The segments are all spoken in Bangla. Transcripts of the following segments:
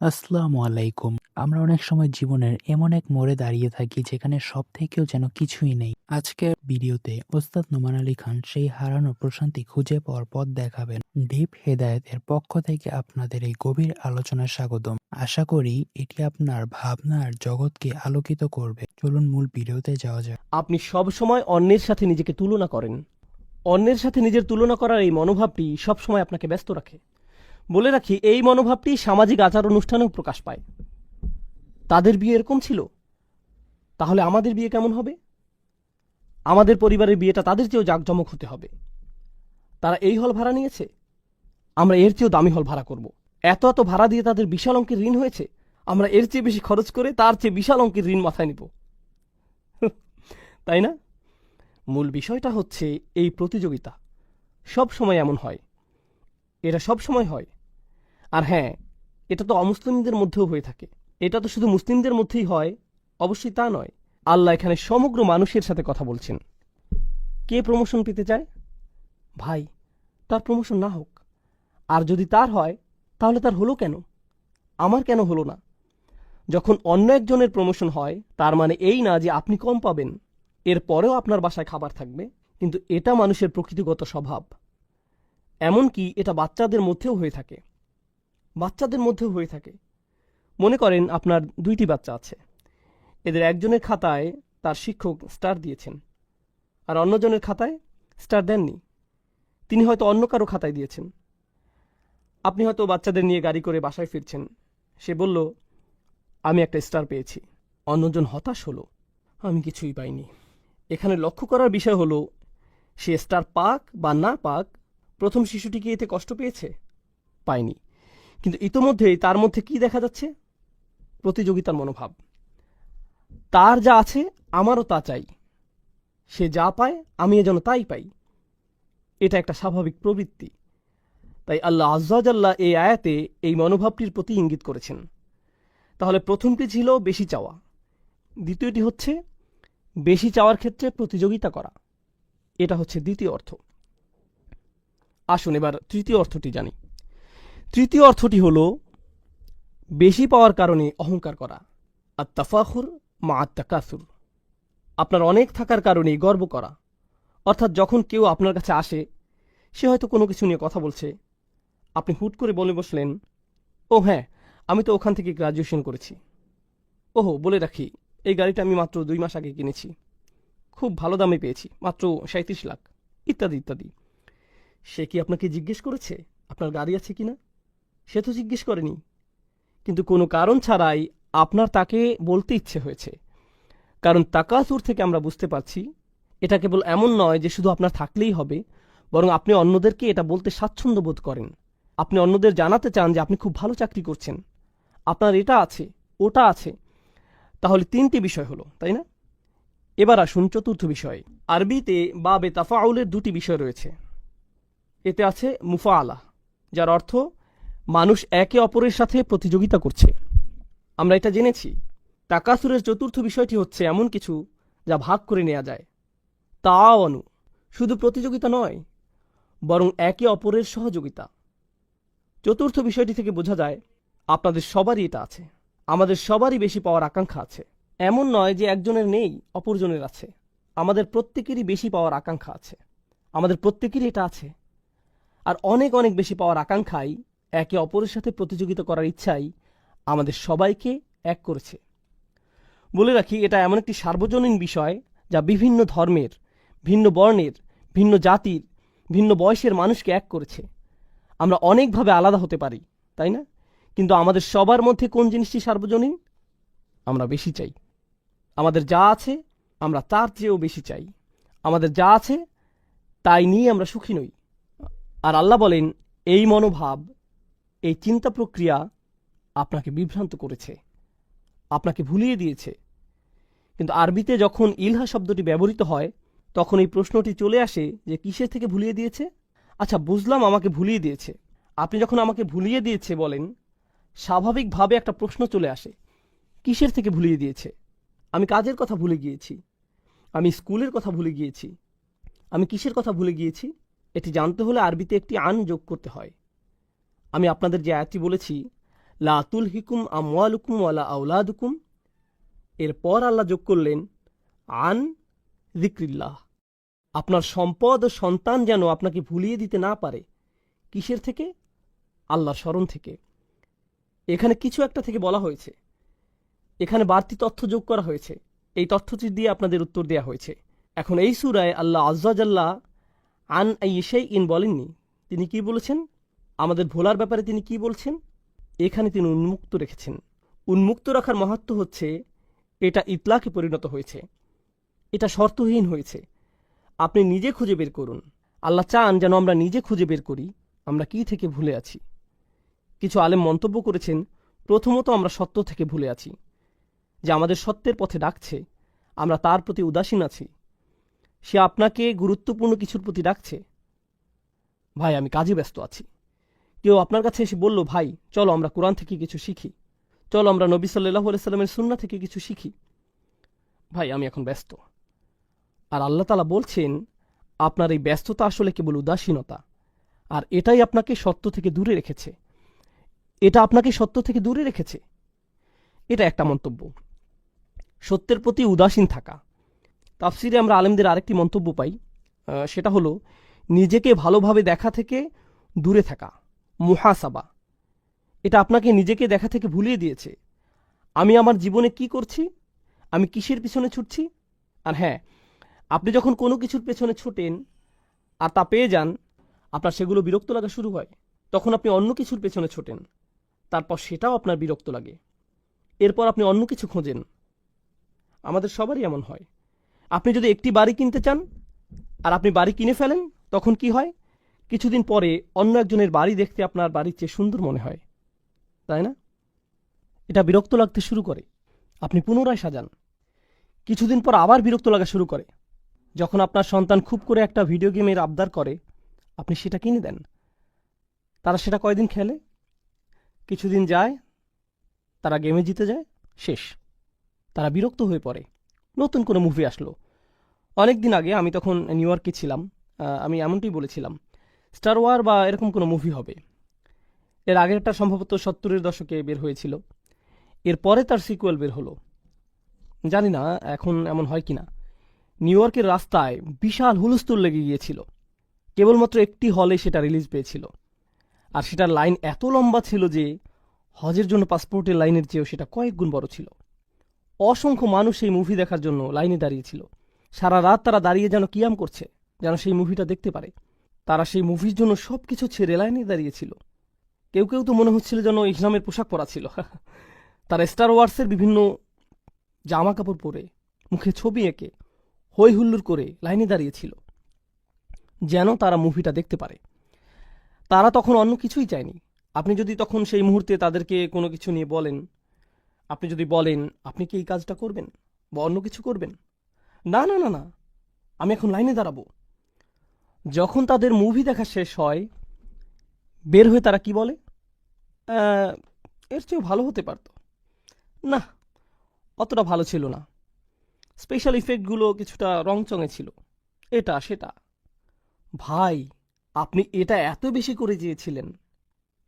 আসসালামু আলাইকুম। আমরা অনেক সময় জীবনের এমন এক মোড়ে দাঁড়িয়ে থাকি যেখানে সব থেকেও যেন কিছুই নেই। আজকের ভিডিওতে ওস্তাদ নোমান আলী খান সেই হারানো প্রশান্তি খুঁজে পাওয়ার পথ দেখাবেন। ডিপ হেদায়েত এর পক্ষ থেকে আপনাদের এই গভীর আলোচনায় স্বাগতম। আশা করি এটি আপনার ভাবনার জগৎকে আলোকিত করবে। চলুন মূল ভিডিওতে যাওয়া যাক। আপনি সবসময় অন্যের সাথে নিজেকে তুলনা করেন। অন্যের সাথে নিজের তুলনা করার এই মনোভাবটি সবসময় আপনাকে ব্যস্ত রাখে। বলে রাখি, এই মনোভাবটি সামাজিক আচার অনুষ্ঠানেও প্রকাশ পায়। তাদের বিয়ে এরকম ছিল, তাহলে আমাদের বিয়ে কেমন হবে? আমাদের পরিবারের বিয়েটা তাদের চেয়েও জাঁকজমক হতে হবে। তারা এই হল ভাড়া নিয়েছে, আমরা এর চেয়েও দামি হল ভাড়া করব। এত এত ভাড়া দিয়ে তাদের বিশাল অঙ্কের ঋণ হয়েছে, আমরা এর চেয়ে বেশি খরচ করে তার চেয়ে বিশাল অঙ্কের ঋণ মাথায় নিব। তাই না? মূল বিষয়টা হচ্ছে এই প্রতিযোগিতা সব সময় এমন হয়, এটা সব সময় হয়। আর হ্যাঁ, এটা তো অমুসলিমদের মধ্যেও হয়ে থাকে। এটা তো শুধু মুসলিমদের মধ্যেই হয়, অবশ্যই তা নয়। আল্লাহ এখানে সমগ্র মানুষের সাথে কথা বলছেন। কে প্রমোশন পেতে চায়? ভাই, তার প্রমোশন না হোক। আর যদি তার হয়, তাহলে তার হলো কেন? আমার কেন হলো না? যখন অন্য একজনের প্রমোশন হয়, তার মানে এই না যে আপনি কম পাবেন। এর পরেও আপনার বাসায় খাবার থাকবে, কিন্তু এটা মানুষের প্রকৃতিগত স্বভাব। এমনকি এটা বাচ্চাদের মধ্যেও হয়ে থাকে। মনে করেন আপনার 2টি বাচ্চা আছে। এদের একজনের খাতায় তার শিক্ষক স্টার দিয়েছেন, আর অন্যজনের খাতায় স্টার দেননি। তিনি হয়তো অন্য কারো খাতায় দিয়েছেন। আপনি হয়তো বাচ্চাদের নিয়ে গাড়ি করে বাসায় ফিরছেন। সে বলল, আমি একটা স্টার পেয়েছি। অন্যজন হতাশ হলো, আমি কিছুই পাইনি। এখানে লক্ষ্য করার বিষয় হলো, সে স্টার পাক বা না পাক, প্রথম শিশুটি কি এতে কষ্ট পেয়েছে? পায়নি। কিন্তু ইতোমধ্যেই তার মধ্যে কি দেখা যাচ্ছে? প্রতিযোগিতার মনোভাব। তার যা আছে আমারও তা চাই, সে যা পায় আমি যেন তাই পাই। এটা একটা স্বাভাবিক প্রবৃত্তি। তাই আল্লাহ আজ্জাজাল্লাহ এই আয়াতে এই মনোভাবটির প্রতি ইঙ্গিত করেছেন। তাহলে প্রথমটি ছিল বেশি চাওয়া, দ্বিতীয়টি হচ্ছে বেশি চাওয়ার ক্ষেত্রে প্রতিযোগিতা করা। এটা হচ্ছে দ্বিতীয় অর্থ। আসুন এবার তৃতীয় অর্থটি জানি। তৃতীয় অর্থটি হল বেশি পাওয়ার কারণে অহংকার করা, আর তাফাখুর মা আত্তাকাসুর। আপনার অনেক থাকার কারণে গর্ব করা। অর্থাৎ যখন কেউ আপনার কাছে আসে, সে হয়তো কোনো কিছু নিয়ে কথা বলছে, আপনি হুট করে বলে বসলেন, ও হ্যাঁ, আমি তো ওখান থেকে গ্রাজুয়েশন করেছি। ওহো, বলে রাখি, এই গাড়িটা আমি মাত্র 2 মাস আগে কিনেছি, খুব ভালো দামে পেয়েছি, মাত্র 37 লাখ, ইত্যাদি ইত্যাদি। সে কি আপনাকে জিজ্ঞেস করেছে আপনার গাড়ি আছে কিনা? সে তো জিজ্ঞেস করেনি, কিন্তু কোনো কারণ ছাড়াই আপনার তাকে বলতে ইচ্ছে হয়েছে। কারণ তাকাসুর থেকে আমরা বুঝতে পারছি, এটা কেবল এমন নয় যে শুধু আপনার থাকলেই হবে, বরং আপনি অন্যদেরকে এটা বলতে স্বাচ্ছন্দ্য বোধ করেন। আপনি অন্যদের জানাতে চান যে আপনি খুব ভালো চাকরি করছেন, আপনার এটা আছে, ওটা আছে। তাহলে 3টি বিষয় হলো, তাই না? এবার আসুন চতুর্থ বিষয়। আরবিতে বাবে তাফাউলের 2টি বিষয় রয়েছে। এতে আছে মুফাআলা, যার অর্থ মানুষ একে অপরের সাথে প্রতিযোগিতা করছে। আমরা এটা জেনেছি। তাকাসুরের চতুর্থ বিষয়টি হচ্ছে এমন কিছু যা ভাগ করে নেওয়া যায়। তাআওয়ানু, শুধু প্রতিযোগিতা নয়, বরং একে অপরের সহযোগিতা। চতুর্থ বিষয়টি থেকে বোঝা যায় আপনাদের সবারই এটা আছে। আমাদের সবারই বেশি পাওয়ার আকাঙ্ক্ষা আছে। এমন নয় যে একজনের নেই অপরজনের আছে। আমাদের প্রত্যেকেরই বেশি পাওয়ার আকাঙ্ক্ষা আছে। আমাদের প্রত্যেকেরই এটা আছে। আর অনেক অনেক বেশি পাওয়ার আকাঙ্ক্ষাই, একে অপরের সাথে প্রতিযোগিতা করার ইচ্ছাই আমাদের সবাইকে এক করেছে। বলে রাখি, এটা এমন একটি সার্বজনীন বিষয় যা বিভিন্ন ধর্মের, ভিন্ন বর্ণের, ভিন্ন জাতির, ভিন্ন বয়সের মানুষকে এক করেছে। আমরা অনেকভাবে আলাদা হতে পারি, তাই না? কিন্তু আমাদের সবার মধ্যে কোন জিনিসটি সার্বজনীন? আমরা বেশি চাই। আমাদের যা আছে আমরা তার চেয়েও বেশি চাই। আমাদের যা আছে তাই নিয়ে আমরা সুখী নই। আর আল্লাহ বলেন, এই মনোভাব, এই চিন্তা প্রক্রিয়া আপনাকে বিভ্রান্ত করেছে, আপনাকে ভুলিয়ে দিয়েছে। কিন্তু আরবিতে যখন ইলহা শব্দটি ব্যবহৃত হয়, তখন এই প্রশ্নটি চলে আসে যে কিসের থেকে ভুলিয়ে দিয়েছে? আচ্ছা, বুঝলাম আমাকে ভুলিয়ে দিয়েছে। আপনি যখন আমাকে ভুলিয়ে দিয়েছে বলেন, স্বাভাবিকভাবে একটা প্রশ্ন চলে আসে, কিসের থেকে ভুলিয়ে দিয়েছে? আমি কাজের কথা ভুলে গিয়েছি, আমি স্কুলের কথা ভুলে গিয়েছি, আমি কিসের কথা ভুলে গিয়েছি? এটি জানতে হলে আরবিতে একটি আন যোগ করতে হয়। আমি আপনাদের যে আয়াতটি বলেছি, লা তুলহিকুম আমওয়ালুকুম ওয়ালা আওলাদুকুম, এরপর আল্লাহ যোগ করলেন আন যিকরিল্লাহ, আপনার সম্পদ ও সন্তান যেন আপনাকে ভুলিয়ে দিতে না পারে। কিসের থেকে? আল্লাহর স্মরণ থেকে। এখানে কিছু একটা থেকে বলা হয়েছে, এখানে বাড়তি তথ্য যোগ করা হয়েছে, এই তথ্যটি দিয়ে আপনাদের উত্তর দেওয়া হয়েছে। এখন এই সূরায় আল্লাহ আযজা জাল্লা আন শাইইন বলেননি, তিনি কি বলেছেন? আমাদের ভোলার ব্যাপারে তিনি কি বলছেন? এখানে তিনি উন্মুক্ত রেখেছেন। উন্মুক্ত রাখার মাহাত্ম্য হচ্ছে এটা ইতলাকে পরিণত হয়েছে, এটা শর্তহীন হয়েছে। আপনি নিজে খুঁজে বের করুন। আল্লাহ চান যেন আমরা নিজে খুঁজে বের করি আমরা কি থেকে ভুলে আছি। কিছু আলেম মন্তব্য করেছেন, প্রথমত আমরা সত্য থেকে ভুলে আছি, যে আমাদের সত্যের পথে ডাকছে, আমরা তার প্রতি উদাসীন আছি। সে আপনাকে গুরুত্বপূর্ণ কিছুর প্রতি ডাকছে, ভাই আমি কাজে ব্যস্ত আছি। কেউ আপনার কাছে এসে বলল, ভাই চলো আমরা কোরআন থেকে কিছু শিখি, চলো আমরা নবী সাল্লাল্লাহু আলাইহি সাল্লামের সুন্নাহ থেকে কিছু শিখি। ভাই আমি এখন ব্যস্ত। আর আল্লাহ তাআলা বলছেন, আপনার এই ব্যস্ততা আসলে কেবল উদাসীনতা, আর এটাই আপনাকে সত্য থেকে দূরে রেখেছে, এটা আপনাকে সত্য থেকে দূরে রেখেছে। এটা একটা মন্তব্য, সত্যের প্রতি উদাসীন থাকা। তাফসিরে আমরা আলেমদের আরেকটি মন্তব্য পাই, সেটা হলো নিজেকে ভালোভাবে দেখা থেকে দূরে থাকা, মুহাসাবা। এটা আপনাকে নিজেকে দেখা থেকে ভুলিয়ে দিয়েছে। আমি আমার জীবনে কি করছি, আমি কিসের পিছনে ছুটছি। আর হ্যাঁ, আপনি যখন কোনো কিছুর পেছনে ছোটেন আর তা পেয়ে যান, আপনার সেগুলো বিরক্ত লাগা শুরু হয়। তখন আপনি অন্য কিছুর পেছনে ছোটেন, তারপর সেটাও আপনার বিরক্ত লাগে। এরপর আপনি অন্য কিছু খোঁজেন। আমাদের সবারই এমন হয়। আপনি যদি একটি বাড়ি কিনতে চান আর আপনি বাড়ি কিনে ফেলেন, তখন কি হয়? কিছুদিন পরে অন্য একজনের বাড়ি দেখতে আপনার বাড়ির চেয়ে সুন্দর মনে হয়, তাই না? এটা বিরক্ত লাগতে শুরু করে, আপনি পুনরায় সাজান। কিছুদিন পর আবার বিরক্ত লাগা শুরু করে। যখন আপনার সন্তান খুব করে একটা ভিডিও গেমের আবদার করে, আপনি সেটা কিনে দেন। তারা সেটা কয়দিন খেলে, কিছুদিন যায়, তারা গেমে জিতে যায়, শেষ। তারা বিরক্ত হয়ে পড়ে। নতুন কোনো মুভি আসলো। অনেক দিন আগে আমি তখন নিউ ইয়র্কে ছিলাম, আমি এমনটি বলেছিলাম, স্টার ওয়ার বা এরকম কোনো মুভি হবে। এর আগেরটা সম্ভবত 70-এর দশকে বের হয়েছিল, এরপরে তার সিকুয়েল বের হলো। জানি না এখন এমন হয় কিনা। নিউ ইয়র্কের রাস্তায় বিশাল হুলস্থুল লেগে গিয়েছিল। কেবলমাত্র একটি হলে সেটা রিলিজ পেয়েছিল, আর সেটার লাইন এত লম্বা ছিল যে হজের জন্য পাসপোর্টের লাইনের চেয়েও সেটা কয়েক গুণ বড় ছিল। অসংখ্য মানুষ সেই মুভি দেখার জন্য লাইনে দাঁড়িয়েছিল। সারা রাত তারা দাঁড়িয়ে যেন কিয়াম করছে, যেন সেই মুভিটা দেখতে পারে। তারা সেই মুভির জন্য সবকিছু ছেড়ে লাইনে দাঁড়িয়েছিল। কেউ কেউ তো মনে হচ্ছিল যেন ইসলামের পোশাক পরা ছিল। তারা স্টার ওয়ার্সের বিভিন্ন জামা কাপড় পরে, মুখে ছবি এঁকে, হই হুল্লোড় করে লাইনে দাঁড়িয়েছিল, যেন তারা মুভিটা দেখতে পারে। তারা তখন অন্য কিছুই চায়নি। আপনি যদি তখন সেই মুহূর্তে তাদেরকে কোনো কিছু নিয়ে বলেন, আপনি যদি বলেন আপনি কি এই কাজটা করবেন বা অন্য কিছু করবেন, না না না না, আমি এখন লাইনে দাঁড়াবো। যখন তাদের মুভি দেখা শেষ হয়, বের হয়ে তারা কি বলে, এর চেয়েও ভালো হতে পারত, না অতটা ভালো ছিল না, স্পেশাল ইফেক্টগুলো কিছুটা রংচঙে ছিল, এটা সেটা। ভাই আপনি এটা এত বেশি করে চেয়েছিলেন,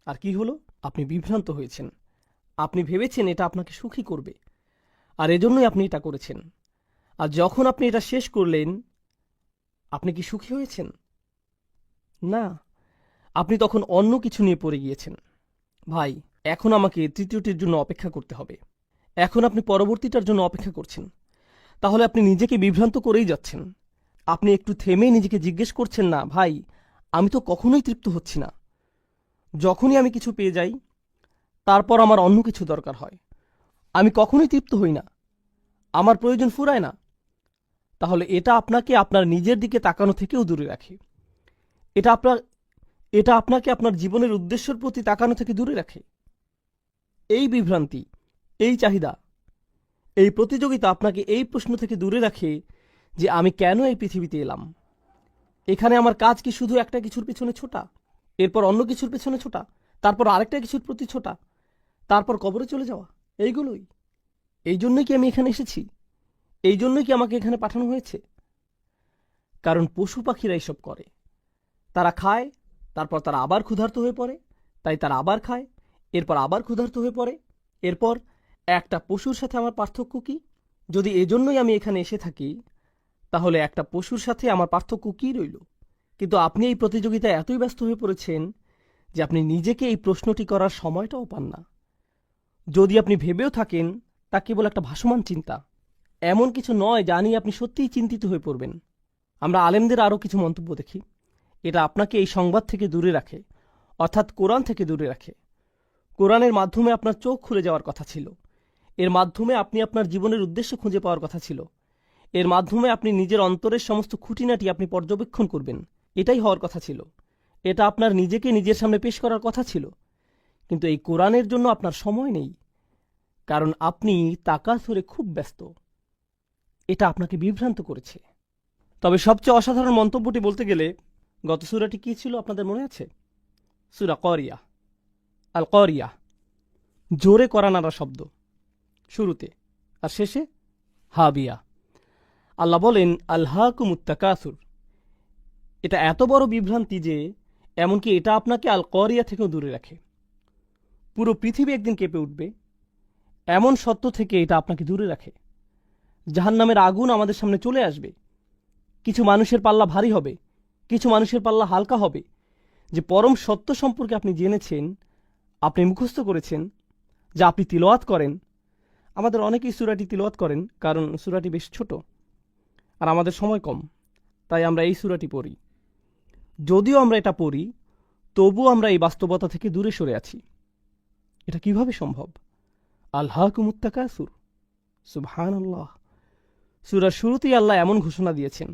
আর কি হলো? আপনি বিভ্রান্ত হয়েছেন। আপনি ভেবেছেন এটা আপনাকে সুখী করবে, আর এজন্যই আপনি এটা করেছেন। আর যখন আপনি এটা শেষ করলেন, আপনি কি সুখী হয়েছেন? না, আপনি তখন অন্য কিছু নিয়ে পড়ে গিয়েছেন। ভাই এখন আমাকে তৃতীয়টির জন্য অপেক্ষা করতে হবে। এখন আপনি পরবর্তীটার জন্য অপেক্ষা করছেন, তাহলে আপনি নিজেকে বিভ্রান্ত করেই যাচ্ছেন। আপনি একটু থেমে নিজেকে জিজ্ঞেস করছেন না, ভাই আমি তো কখনোই তৃপ্ত হচ্ছি না। যখনই আমি কিছু পেয়ে যাই, তারপর আমার অন্য কিছু দরকার হয়। আমি কখনোই তৃপ্ত হই না, আমার প্রয়োজন ফুরায় না। তাহলে এটা আপনাকে আপনার নিজের দিকে তাকানো থেকেও দূরে রাখে। এটা আপনাকে আপনার জীবনের উদ্দেশ্যের প্রতি তাকানো থেকে দূরে রাখে। এই বিভ্রান্তি, এই চাহিদা, এই প্রতিযোগিতা আপনাকে এই প্রশ্ন থেকে দূরে রাখে যে আমি কেন এই পৃথিবীতে এলাম। এখানে আমার কাজ কি শুধু একটা কিছুর পিছনে ছোটা, এরপর অন্য কিছুর পেছনে ছোটা, তারপর আরেকটা কিছুর প্রতি ছোটা, তারপর কবরে চলে যাওয়া, এইগুলোই? এই জন্যই কি আমি এখানে এসেছি? এই জন্যই কি আমাকে এখানে পাঠানো হয়েছে? কারণ পশু পাখিরা এসব করে। তারা খায়, তারপর তারা আবার ক্ষুধার্ত হয়ে পড়ে, তাই তারা আবার খায়। এরপর আবার ক্ষুধার্ত হয়ে পড়ে, এরপর একটা পশুর সাথে আমার পার্থক্য কি? যদি এজন্যই আমি এখানে এসে থাকি, তাহলে একটা পশুর সাথে আমার পার্থক্য কী রইল? কিন্তু আপনি এই প্রতিযোগিতায় এতই ব্যস্ত হয়ে পড়েছেন যে আপনি নিজেকে এই প্রশ্নটি করার সময়টাও পান না। যদি আপনি ভেবেও থাকেন, তা কেবল একটা ভাসমান চিন্তা, এমন কিছু নয় যা নিয়ে আপনি সত্যিই চিন্তিত হয়ে পড়বেন। আমরা আলেমদের আরও কিছু মন্তব্য দেখি। এটা আপনাকে এই সংবাদ থেকে দূরে রাখে, অর্থাৎ কোরআন থেকে দূরে রাখে। কোরআনের মাধ্যমে আপনার চোখ খুলে যাওয়ার কথা ছিল। এর মাধ্যমে আপনি আপনার জীবনের উদ্দেশ্য খুঁজে পাওয়ার কথা ছিল। এর মাধ্যমে আপনি নিজের অন্তরের সমস্ত খুঁটিনাটি আপনি পর্যবেক্ষণ করবেন। এটাই হওয়ার কথা ছিল। এটা আপনার নিজেকে নিজের সামনে পেশ করার কথা ছিল। কিন্তু এই কোরআনের জন্য আপনার সময় নেই, কারণ আপনি তাকাসুরে খুব ব্যস্ত। এটা আপনাকে বিভ্রান্ত করেছে। তবে সবচেয়ে অসাধারণ মন্তব্যটি বলতে গেলে, গত সূরাটি কী ছিল আপনাদের মনে আছে? সূরা করিয়া, আল করিয়া, জোরে করা নাড়া শব্দ, শুরুতে আর শেষে হাবিয়া। আল্লাহ বলেন আলহাকুমুত তাকাসুর। এটা এত বড় বিভ্রান্তি যে এমনকি এটা আপনাকে আল করিয়া থেকেও দূরে রাখে। পুরো পৃথিবী একদিন কেঁপে উঠবে, এমন সত্য থেকে এটা আপনাকে দূরে রাখে। জাহান্নামের আগুন আমাদের সামনে চলে আসবে। কিছু মানুষের পাল্লা ভারী হবে, কিছু মানুষের পাল্লা হালকা হবে। যে পরম সত্য সম্পর্কে আপনি জেনেছেন, আপনি মুখস্থ করেছেন, যা আপনি তিলাওয়াত করেন। আমাদের অনেকেই সূরাটি তিলাওয়াত করেন, কারণ সূরাটি বেশ ছোট আর আমাদের সময় কম, তাই আমরা এই সূরাটি পড়ি। যদিও আমরা এটা পড়ি, তবুও আমরা এই বাস্তবতা থেকে দূরে সরে আছি। এটা কিভাবে সম্ভব? আলহাকুমুত তাকাসুর, সুবহানাল্লাহ। সূরার শুরুতেই আল্লাহ এমন ঘোষণা দিয়েছেন।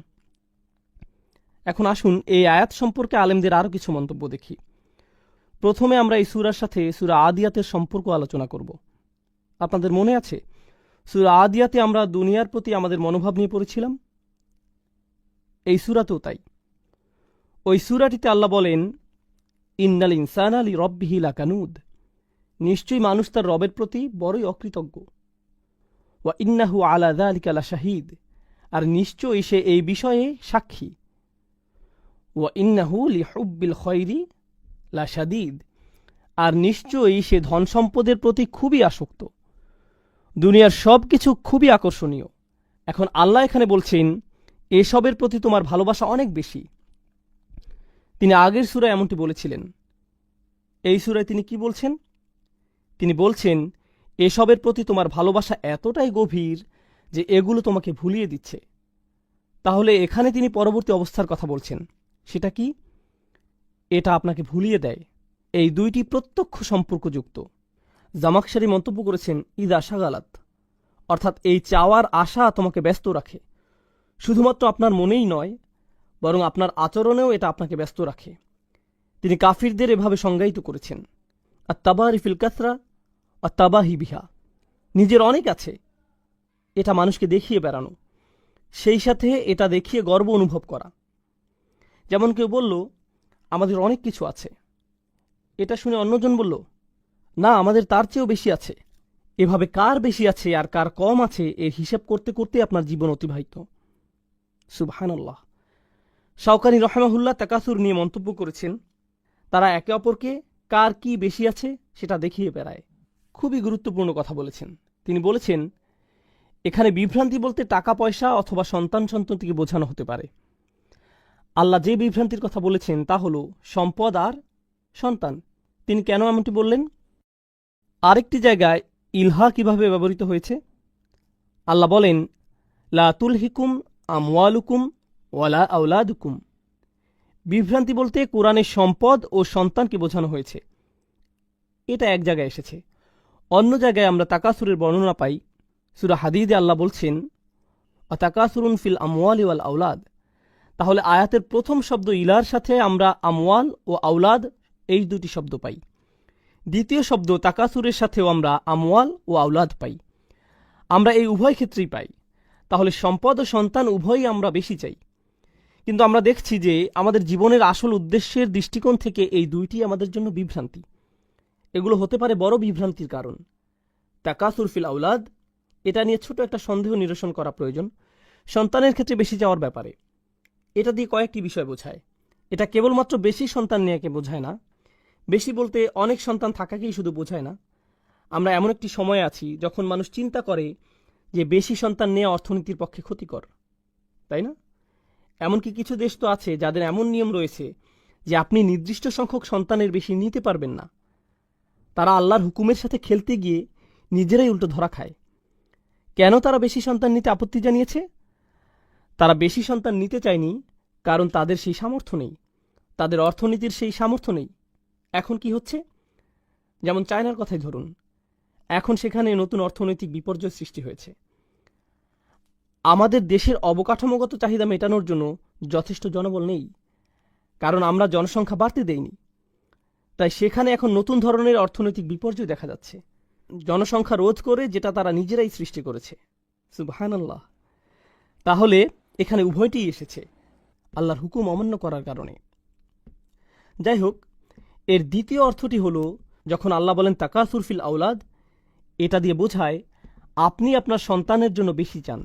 এখন আসুন এই আয়াত সম্পর্কে আলেমদের আরও কিছু মন্তব্য দেখি। প্রথমে আমরা এই সূরার সাথে সূরা আদিয়াতের সম্পর্ক আলোচনা করব। আপনাদের মনে আছে সূরা আদিয়াতে আমরা দুনিয়ার প্রতি আমাদের মনোভাব নিয়ে পড়েছিলাম? এই সূরাতেও তাই। ওই সূরাটিতে আল্লাহ বলেন ইন্নাল ইনসানা লিরাব্বিহি লাকানুদ, নিশ্চয়ই মানুষ তার রবের প্রতি বড়ই অকৃতজ্ঞ। ওয়া ইন্নাহু আলা যালিকা লাশাহিদ, আর নিশ্চয়ই সে এই বিষয়ে সাক্ষী। ওয়া ইন্নাহু লিহুব্বিল খায়রি লাশাদীদ, আর নিশ্চয়ই সে ধন সম্পদের প্রতি খুবই আসক্ত। দুনিয়ার সব কিছু খুবই আকর্ষণীয়। এখন আল্লাহ এখানে বলছেন এসবের প্রতি তোমার ভালোবাসা অনেক বেশি। তিনি আগের সূরায় এমনটি বলেছিলেন। এই সূরায় তিনি কি বলছেন? তিনি বলছেন এসবের প্রতি তোমার ভালোবাসা এতটাই গভীর যে এগুলো তোমাকে ভুলিয়ে দিচ্ছে। তাহলে এখানে তিনি পরবর্তী অবস্থার কথা বলছেন। সেটা কি? এটা আপনাকে ভুলিয়ে দেয়। এই দুইটি প্রত্যক্ষ সম্পর্কযুক্ত। জামাকশারি মন্তব্য করেছেন ইদা শাগালাত, অর্থাৎ এই চাওয়ার আশা তোমাকে ব্যস্ত রাখে। শুধুমাত্র আপনার মনেই নয়, বরং আপনার আচরণেও এটা আপনাকে ব্যস্ত রাখে। তিনি কাফিরদের এভাবে সংজ্ঞায়িত করেছেন আর তাবারি ফিল কাসরা আর তাবাহি বিহা, নিজের অনেক আছে, এটা মানুষকে দেখিয়ে বেড়ানো, সেই সাথে এটা দেখিয়ে গর্ব অনুভব করা। যেমন কেউ বলল আমাদের অনেক কিছু আছে, এটা শুনে অন্যজন বলল না, আমাদের তার চেয়েও বেশি আছে। এভাবে কার বেশি আছে আর কার কম আছে এর হিসাব করতে করতে আপনার জীবন অতিবাহিত। সুবহানাল্লাহ। শাওকানি রহমাহুল্লাহ তাকাসুর নিয়ে মন্তব্য করেছেন, তারা একে অপরকে কার কি বেশি আছে সেটা দেখিয়ে বেড়ায়। খুবই গুরুত্বপূর্ণ কথা বলেছেন। তিনি বলেছেন এখানে বিভ্রান্তি বলতে টাকা পয়সা অথবা সন্তানটিকে বোঝানো হতে পারে। আল্লাহ যে বিভ্রান্তির কথা বলেছেন তা হল সম্পদ আর সন্তান। তিনি কেন এমনটি বললেন? আরেকটি জায়গায় ইলহা কিভাবে ব্যবহৃত হয়েছে? আল্লাহ বলেন লা তুলহিকুম আমওয়ালুকুম ওয়ালা আওলাদুকুম। বিভ্রান্তি বলতে কোরআনের সম্পদ ও সন্তানকে বোঝানো হয়েছে। এটা এক জায়গায় এসেছে। অন্য জায়গায় আমরা তাকাসুরের বর্ণনা পাই। সূরা হাদীদে আল্লাহ বলছেন তাকাসুরুন ফিল আমওয়ালি ওয়াল আওলাদ। তাহলে আয়াতের প্রথম শব্দ ইলার সাথে আমরা আমওয়াল ও আওলাদ এই দুটি শব্দ পাই। দ্বিতীয় শব্দ তাকাসুরের সাথেও আমরা আমওয়াল ও আওলাদ পাই। আমরা এই উভয় ক্ষেত্রেই পাই। তাহলে সম্পদ ও সন্তান উভয়ই আমরা বেশি চাই। কিন্তু আমরা দেখছি যে আমাদের জীবনের আসল উদ্দেশ্যের দৃষ্টিকোণ থেকে এই দুইটি আমাদের জন্য বিভ্রান্তি। এগুলো হতে পারে বড় বিভ্রান্তির কারণ। তাকাসুর ফিল আওলাদ, এটা নিয়ে ছোট একটা সন্দেহ নিরসন করা প্রয়োজন। সন্তানের ক্ষেত্রে বেশি যাওয়ার ব্যাপারে এটা দিয়ে কয়েকটি বিষয় বোঝায়। এটা কেবলমাত্র বেশি সন্তান নিয়ে বোঝায় না, বেশি বলতে অনেক সন্তান থাকাকেই শুধু বোঝায় না। আমরা এমন একটি সময়ে আছি যখন মানুষ চিন্তা করে যে বেশি সন্তান নেওয়া অর্থনীতির পক্ষে ক্ষতিকর, তাই না? এমনকি কিছু দেশ তো আছে যাদের এমন নিয়ম রয়েছে যে আপনি নির্দিষ্ট সংখ্যক সন্তানের বেশি নিতে পারবেন না। তারা আল্লাহর হুকুমের সাথে খেলতে গিয়ে নিজেরাই উল্টো ধরা খায়। কেন তারা বেশি সন্তান নিতে আপত্তি জানিয়েছে? তারা বেশি সন্তান নিতে চায়নি কারণ তাদের সেই সামর্থ্য নেই, তাদের অর্থনীতির সেই সামর্থ্য নেই। এখন কি হচ্ছে? যেমন চায়নার কথাই ধরুন, এখন সেখানে নতুন অর্থনৈতিক বিপর্যয় সৃষ্টি হয়েছে। আমাদের দেশের অবকাঠামোগত চাহিদা মেটানোর জন্য যথেষ্ট জনবল নেই, কারণ আমরা জনসংখ্যা বাড়তে দেইনি। তাই সেখানে এখন নতুন ধরনের অর্থনৈতিক বিপর্যয় দেখা যাচ্ছে, জনসংখ্যা রোধ করে, যেটা তারা নিজেরাই সৃষ্টি করেছে। সুবহানাল্লাহ। তাহলে এখানে উভয়টিই এসেছে আল্লাহর হুকুম অমান্য করার কারণে। যাই হোক, এর দ্বিতীয় অর্থটি হল, যখন আল্লাহ বলেন তাকাসুর ফিল আওলাদ, এটা দিয়ে বোঝায় আপনি আপনার সন্তানের জন্য বেশি চান,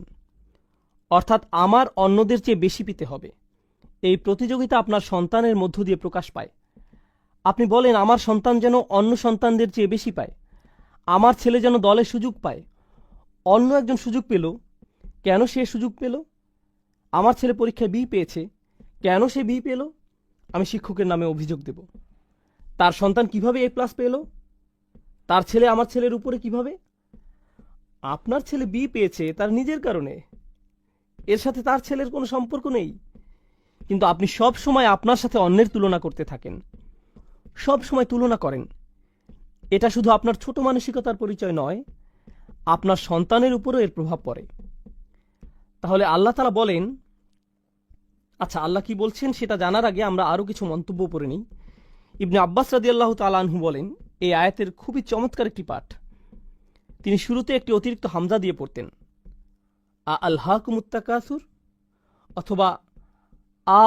অর্থাৎ আমার অন্যদের চেয়ে বেশি পেতে হবে। এই প্রতিযোগিতা আপনার সন্তানের মধ্য দিয়ে প্রকাশ পায়। আপনি বলেন আমার সন্তান যেন অন্য সন্তানদের চেয়ে বেশি পায়, আমার ছেলে যেন দলে সুযোগ পায়। অন্য একজন সুযোগ পেল, কেন সে সুযোগ পেল? আমার ছেলে পরীক্ষায় বি পেয়েছে, কেন সে বি পেল? আমি শিক্ষকের নামে অভিযোগ দেব। তার সন্তান কিভাবে এ প্লাস পেল? তার ছেলে আমার ছেলের উপরে কিভাবে? আপনার ছেলে বি পেয়েছে তার নিজের কারণে, এর সাথে তার ছেলের কোনো সম্পর্ক নেই। কিন্তু আপনি সব সময় আপনার সাথে অন্যের তুলনা করতে থাকেন, সব সময় তুলনা করেন। এটা শুধু আপনার ছোট মানসিকতার পরিচয় নয়, আপনার সন্তানের উপরও এর প্রভাব পড়ে। তাহলে আল্লাহ তাআলা বলেন, আচ্ছা আল্লাহ কি বলছেন সেটা জানার আগে আমরা আরও কিছু মন্তব্য পড়ে নিই। ইবনে আব্বাস রাদিয়াল্লাহু তাআলা আনহু বলেন, এই আয়াতের খুবই চমৎকার একটি পাঠ। তিনি শুরুতে একটি অতিরিক্ত হামজা দিয়ে পড়তেন, আলহাকুমুত তাকাসুর অথবা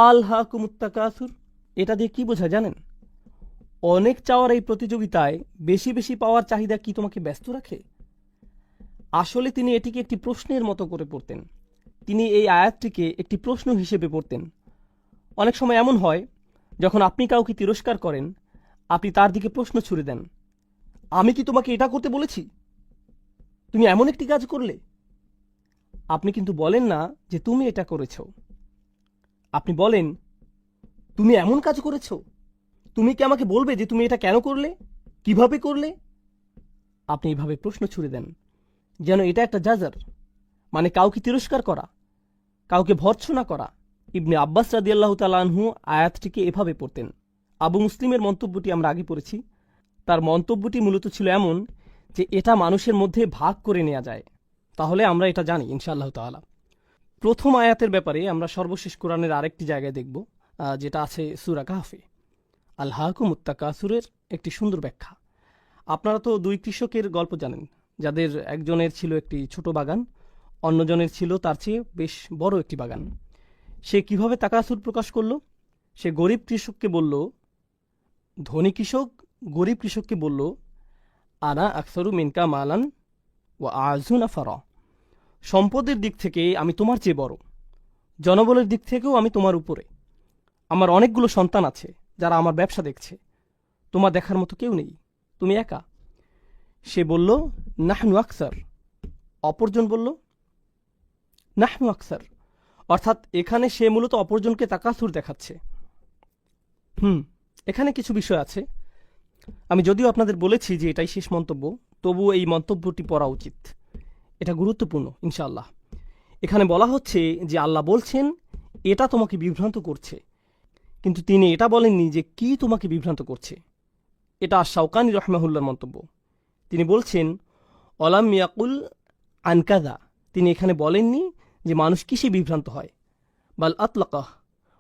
আলহাকুমুত তাকাসুর। এটা দিয়ে কি বোঝায় জানেন? অনেক চাওয়ার এই প্রতিযোগিতায় বেশি বেশি পাওয়ার চাহিদা কি তোমাকে ব্যস্ত রাখে? আসলে তিনি এটিকে একটি প্রশ্নের মতো করে পড়তেন। তিনি এই আয়াতটিকে একটি প্রশ্ন হিসেবে পড়তেন। অনেক সময় এমন হয়, যখন আপনি কাউকে তিরস্কার করেন, আপনি তার দিকে প্রশ্ন ছুড়ে দেন, আমি কি তোমাকে এটা করতে বলেছি? তুমি এমন একটি কাজ করলে। আপনি কিন্তু বলেন না যে তুমি এটা করেছ, আপনি বলেন তুমি এমন কাজ করেছ, তুমি কি আমাকে বলবে যে তুমি এটা কেন করলে, কিভাবে করলে? আপনি এইভাবে প্রশ্ন ছুড়ে দেন, যেন এটা একটা জাজার, মানে কাউকে তিরস্কার করা, কাউকে ভর্ৎসনা করা। ইবনে আব্বাস রাদিয়াল্লাহু তাআলা আনহু আয়াতটিকে এভাবে পড়তেন। আবু মুসলিমের মন্তব্যটি আমরা আগে পড়েছি। তার মন্তব্যটি মূলত ছিল এমন যে এটা মানুষের মধ্যে ভাগ করে নেওয়া যায়। তাহলে আমরা এটা জানি ইনশাআল্লাহ তাআলা। প্রথম আয়াতের ব্যাপারে আমরা সর্বশেষ কোরআনের আরেকটি জায়গায় দেখব, যেটা আছে সূরা কাহফে। আলহাকুমুত তাকাসুরের একটি সুন্দর ব্যাখ্যা। আপনারা তো দুই কৃষকের গল্প জানেন, যাদের একজনের ছিল একটি ছোট বাগান, অন্যজনের ছিল তার চেয়ে বেশ বড় একটি বাগান। সে কিভাবে তাকাসুর প্রকাশ করল? সে গরিব কৃষককে বলল, ধনী কৃষক গরিব কৃষককে বলল, আনা আকসারু মিনকা মালান ও আযু নাফারা, সম্পদের দিক থেকে আমি তোমার চেয়ে বড়, জনবলের দিক থেকেও আমি তোমার উপরে। আমার অনেকগুলো সন্তান আছে যারা আমার ব্যবসা দেখছে, তোমার দেখার মতো কেউ নেই, তুমি একা। সে বলল, নাহনু আকসার। অপরজন বলল, নাহনু আকসার। অর্থাৎ এখানে সে মূলত অপরজনকে তাকাসুর দেখাচ্ছে। এখানে কিছু বিষয় আছে। আমি যদিও আপনাদের বলেছি যে এটাই শেষ মন্তব্য, তবুও এই মন্তব্যটি পড়া উচিত, এটা গুরুত্বপূর্ণ ইনশাআল্লাহ। এখানে বলা হচ্ছে যে আল্লাহ বলছেন এটা তোমাকে বিভ্রান্ত করছে, কিন্তু তিনি এটা বলেননি যে কি তোমাকে বিভ্রান্ত করছে। এটা শাওকানি রহমাহুল্লাহর মন্তব্য। তিনি বলছেন, অলাম ইয়াকুল আনকাদা, তিনি এখানে বলেননি যে মানুষ কিসে বিভ্রান্ত হয়, বাল আতলাকাহ,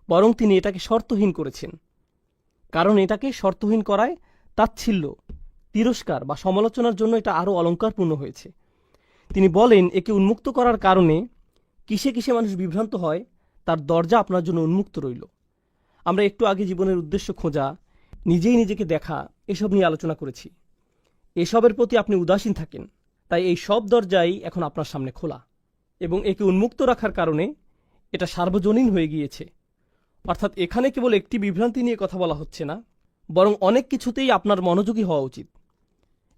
বরং তিনি এটাকে শর্তহীন করেছেন। কারণ এটাকে শর্তহীন করায় তাচ্ছিল্য, তিরস্কার বা সমালোচনার জন্য এটা আরও অলঙ্কারপূর্ণ হয়েছে। তিনি বলেন একে উন্মুক্ত করার কারণে কিসে কিসে মানুষ বিভ্রান্ত হয় তার দরজা আপনার জন্য উন্মুক্ত রইল। আমরা একটু আগে জীবনের উদ্দেশ্য খোঁজা, নিজেই নিজেকে দেখা, এসব নিয়ে আলোচনা করেছি। এসবের প্রতি আপনি উদাসীন থাকেন, তাই এই সব দরজাই এখন আপনার সামনে খোলা, এবং একে উন্মুক্ত রাখার কারণে এটা সার্বজনীন হয়ে গিয়েছে। অর্থাৎ এখানে কেবল একটি বিভ্রান্তি নিয়ে কথা বলা হচ্ছে না, বরং অনেক কিছুতেই আপনার মনোযোগী হওয়া উচিত।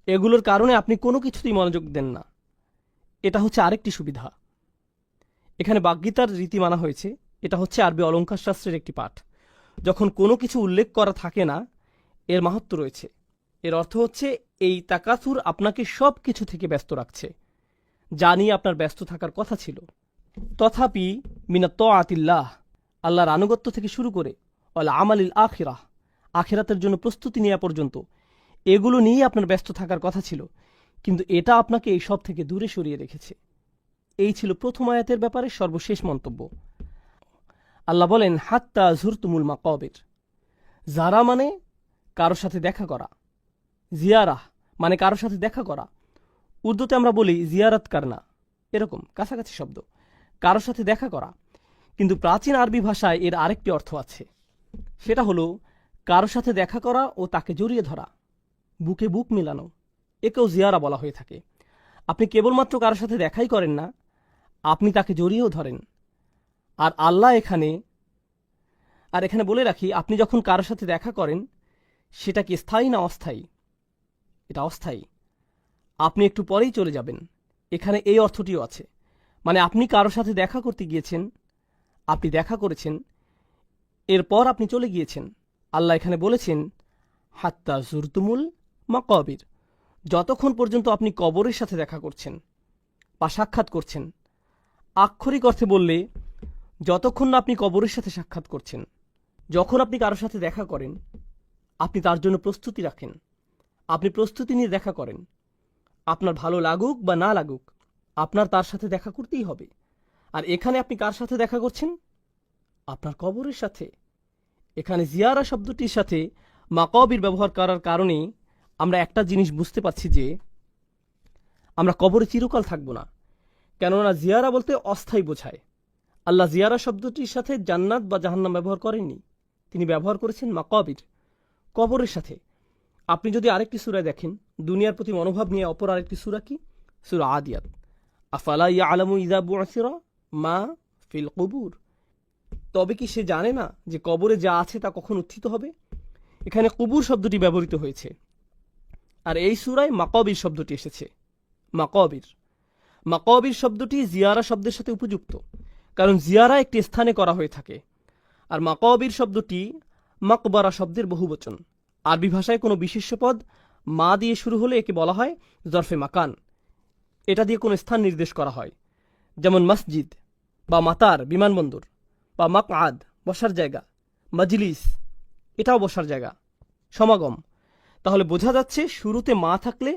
এগুলোর কারণে আপনি কোনো কিছুতেই মনোযোগ দেন না। এটা হচ্ছে আরেকটি সুবিধা। এখানে বাগ্মিতার রীতি মানা হয়েছে। এটা হচ্ছে আরবি অলঙ্কার শাস্ত্রের একটি পাঠ। যখন কোনো কিছু উল্লেখ করা থাকে না, এর মাহাত্ম্য রয়েছে। এর অর্থ হচ্ছে এই তাকাসুর আপনাকে সব কিছু থেকে ব্যস্ত রাখছে, যা নিয়ে আপনার ব্যস্ত থাকার কথা ছিল। তথাপি মিনাত আতিল্লাহ, আল্লাহর আনুগত্য থেকে শুরু করে অল আমালিল আখিরাহ, আখিরাতের জন্য প্রস্তুতি নেওয়া পর্যন্ত এগুলো নিয়েই আপনার ব্যস্ত থাকার কথা ছিল, কিন্তু এটা আপনাকে এই সব থেকে দূরে সরিয়ে রেখেছে। এই ছিল প্রথম আয়াতের ব্যাপারে সর্বশেষ মন্তব্য। আল্লাহ বলেন হাত্তা জুরতুমুল মাকাবির। যারা মানে কারোর সাথে দেখা করা, জিয়ারাহ মানে কারোর সাথে দেখা করা। উর্দুতে আমরা বলি জিয়ারত করনা, এরকম কাছাকাছি শব্দ, কারোর সাথে দেখা করা। কিন্তু প্রাচীন আরবি ভাষায় এর আরেকটি অর্থ আছে, সেটা হলো কারোর সাথে দেখা করা ও তাকে জড়িয়ে ধরা, বুকে বুক মেলানো। একেও জিয়ারা বলা হয়ে থাকে। আপনি কেবলমাত্র কারোর সাথে দেখাই করেন না, আপনি তাকে জড়িয়েও ধরেন। আর আল্লাহ এখানে বলে রাখি, আপনি যখন কারোর সাথে দেখা করেন সেটা কি স্থায়ী না অস্থায়ী? এটা অস্থায়ী। আপনি একটু পরেই চলে যাবেন। এখানে এই অর্থটিও আছে, মানে আপনি কারোর সাথে দেখা করতে গিয়েছেন, আপনি দেখা করেছেন, এরপর আপনি চলে গিয়েছেন। আল্লাহ এখানে বলেছেন হাত্তা জুরতুমুল মাকাবির, যতক্ষণ পর্যন্ত আপনি কবরের সাথে দেখা করছেন বা সাক্ষাৎ করছেন। আক্ষরিক অর্থে বললে যতক্ষণ না আপনি কবরের সাথে সাক্ষাৎ করছেন। যখন আপনি কারোর সাথে দেখা করেন, আপনি তার জন্য প্রস্তুতি রাখেন, আপনি প্রস্তুতি নিয়ে দেখা করেন। আপনার ভালো লাগুক বা না লাগুক, আপনার তার সাথে দেখা করতেই হবে। আর এখানে আপনি কার সাথে দেখা করছেন? আপনার কবরের সাথে। এখানে জিয়ারা শব্দটির সাথে মাকাবির ব্যবহার করার কারণে আমরা একটা জিনিস বুঝতে পারছি যে আমরা কবরে চিরকাল থাকব না। কেননা জিয়ারা বলতে অস্থায়ী বোঝায়। আল্লাহ জিয়ারা শব্দটির সাথে জান্নাত বা জাহান্নাম ব্যবহার করেননি, তিনি ব্যবহার করেছেন মাকাবির, কবরের সাথে। আপনি যদি আরেকটি সূরায় দেখেন, দুনিয়ার প্রতি মনোভাব নিয়ে অপর আরেকটি সূরা কি? সূরা আদিয়াত। আফালা ইয়ালামু ইযা বু'সিরা মা ফিল কুবুর। তবে কি সে জানে না যে কবরে যা আছে তা কখন উত্থিত হবে? এখানে কুবুর শব্দটি ব্যবহৃত হয়েছে। আর এই সূরায় মাকাবির শব্দটি এসেছে। মাকাবির মাকাবির শব্দটি জিয়ারা শব্দের সাথে উপযুক্ত, কারণ জিয়ারা একটি স্থানে করা হয়ে থাকে। আর মাকাবির শব্দটি মাকবারা শব্দের বহুবচন। আরবি ভাষায় কোনো বিশেষ্য পদ মা দিয়ে শুরু হলে একে বলা হয় জরফে মাকান। এটা দিয়ে কোনো স্থান নির্দেশ করা হয়, যেমন মসজিদ বা মাতার বিমানবন্দর, বা মাকআদ বসার জায়গা, মজলিস এটাও বসার জায়গা, সমাগম। তাহলে বোঝা যাচ্ছে শুরুতে মা থাকলে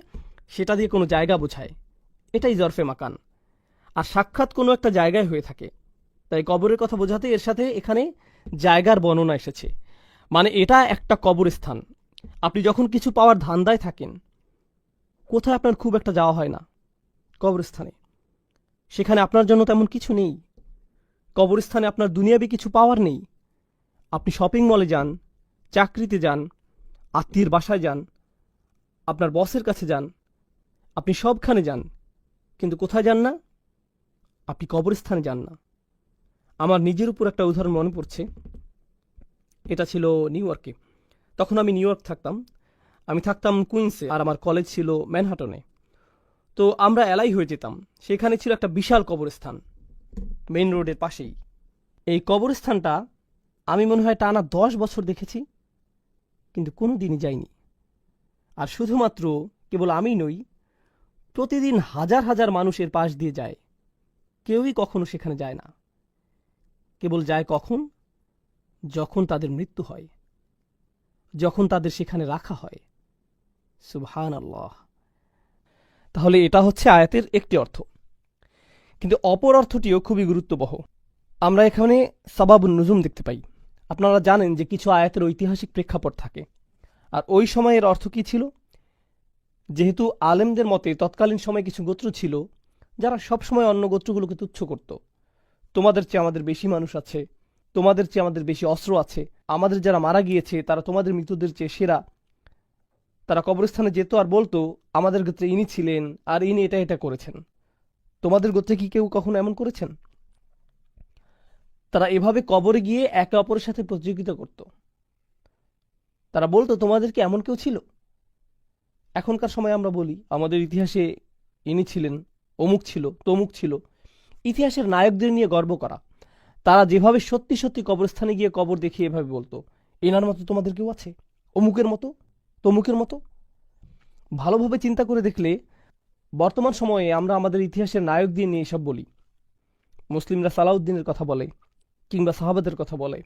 সেটা দিয়ে কোনো জায়গা বোঝায়, এটাই জরফে মাকান। আর সাক্ষাৎ কোনো একটা জায়গায় হয়ে থাকে, তাই কবরের কথা বোঝাতে এর সাথে এখানে জায়গার বর্ণনা এসেছে। মানে এটা একটা কবরস্থান। আপনি যখন কিছু পাওয়ার ধান্দায় থাকেন, কোথায় আপনার খুব একটা যাওয়া হয় না? কবরস্থানে। সেখানে আপনার জন্য তেমন কিছু নেই। কবরস্থানে আপনার দুনিয়াবি কিছু পাওয়ার নেই। আপনি শপিং মলে যান, চাকরিতে যান, আত্মীয়ের বাসায় যান, আপনার বসের কাছে যান, আপনি সবখানে যান, কিন্তু কোথায় যান না? আপনি কবরস্থানে যান না। আমার নিজের উপর একটা উদাহরণ মনে পড়ছে। এটা ছিল নিউ ইয়র্কে। তখন আমি নিউ ইয়র্ক থাকতাম। আমি থাকতাম কুইন্সে, আর আমার কলেজ ছিল ম্যানহাটনে। তো আমরা এলাই হয়ে যেতাম। সেখানে ছিল একটা বিশাল কবরস্থান, মেইন রোডের পাশেই। এই কবরস্থানটা আমি মনে হয় টানা 10 বছর দেখেছি, কিন্তু কোনো দিনই যাইনি। আর শুধুমাত্র কেবল আমি নই, প্রতিদিন হাজার হাজার মানুষের পাশ দিয়ে যায়। কেউই কখনো সেখানে যায় না। কেবল যায় কখন? যখন তাদের মৃত্যু হয়, যখন তাদের সেখানে রাখা হয়। সুবহানাল্লাহ। তাহলে এটা হচ্ছে আয়াতের একটি অর্থ, কিন্তু অপর অর্থটিও খুবই গুরুত্ববহ। আমরা এখানে সাবাবুন নুজুম দেখতে পাই। আপনারা জানেন যে কিছু আয়াতের ঐতিহাসিক প্রেক্ষাপট থাকে। আর ওই সময়ের অর্থ কি ছিল? যেহেতু আলেমদের মতে তৎকালীন সময়ে কিছু গোত্র ছিল যারা সবসময় অন্য গোত্রগুলোকে তুচ্ছ করত। তোমাদের চেয়ে আমাদের বেশি মানুষ আছে, তোমাদের চেয়ে আমাদের বেশি অস্ত্র আছে, আমাদের যারা মারা গিয়েছে তারা তোমাদের মৃতদের চেয়ে সেরা। তারা কবরস্থানে যেত আর বলতো আমাদের গোত্রে ইনি ছিলেন আর ইনি এটা এটা করেছেন। তোমাদের গোত্রে কি কেউ কখনো এমন করেছেন? তারা এভাবে কবরে গিয়ে একে অপরের সাথে প্রতিযোগিতা করত। তারা বলতো তোমাদের কি এমন কেউ ছিল? এখনকার সময় আমরা বলি আমাদের ইতিহাসে ইনি ছিলেন, অমুক ছিল, তমুক ছিল। ইতিহাসের নায়কদের নিয়ে গর্ব করা। তারা যেভাবে সত্যি সত্যি কবরস্থানে গিয়ে কবর দেখিয়ে এভাবে বলতো, এনার মতো তোমাদের কেউ আছে, অমুকের মতো, তমুকের মতো। ভালোভাবে চিন্তা করে দেখলে বর্তমান সময়ে আমরা আমাদের ইতিহাসের নায়কদের নিয়ে এসব বলি। মুসলিমরা সালাউদ্দিনের কথা বলে কিংবা সাহাবাদের কথা বলে।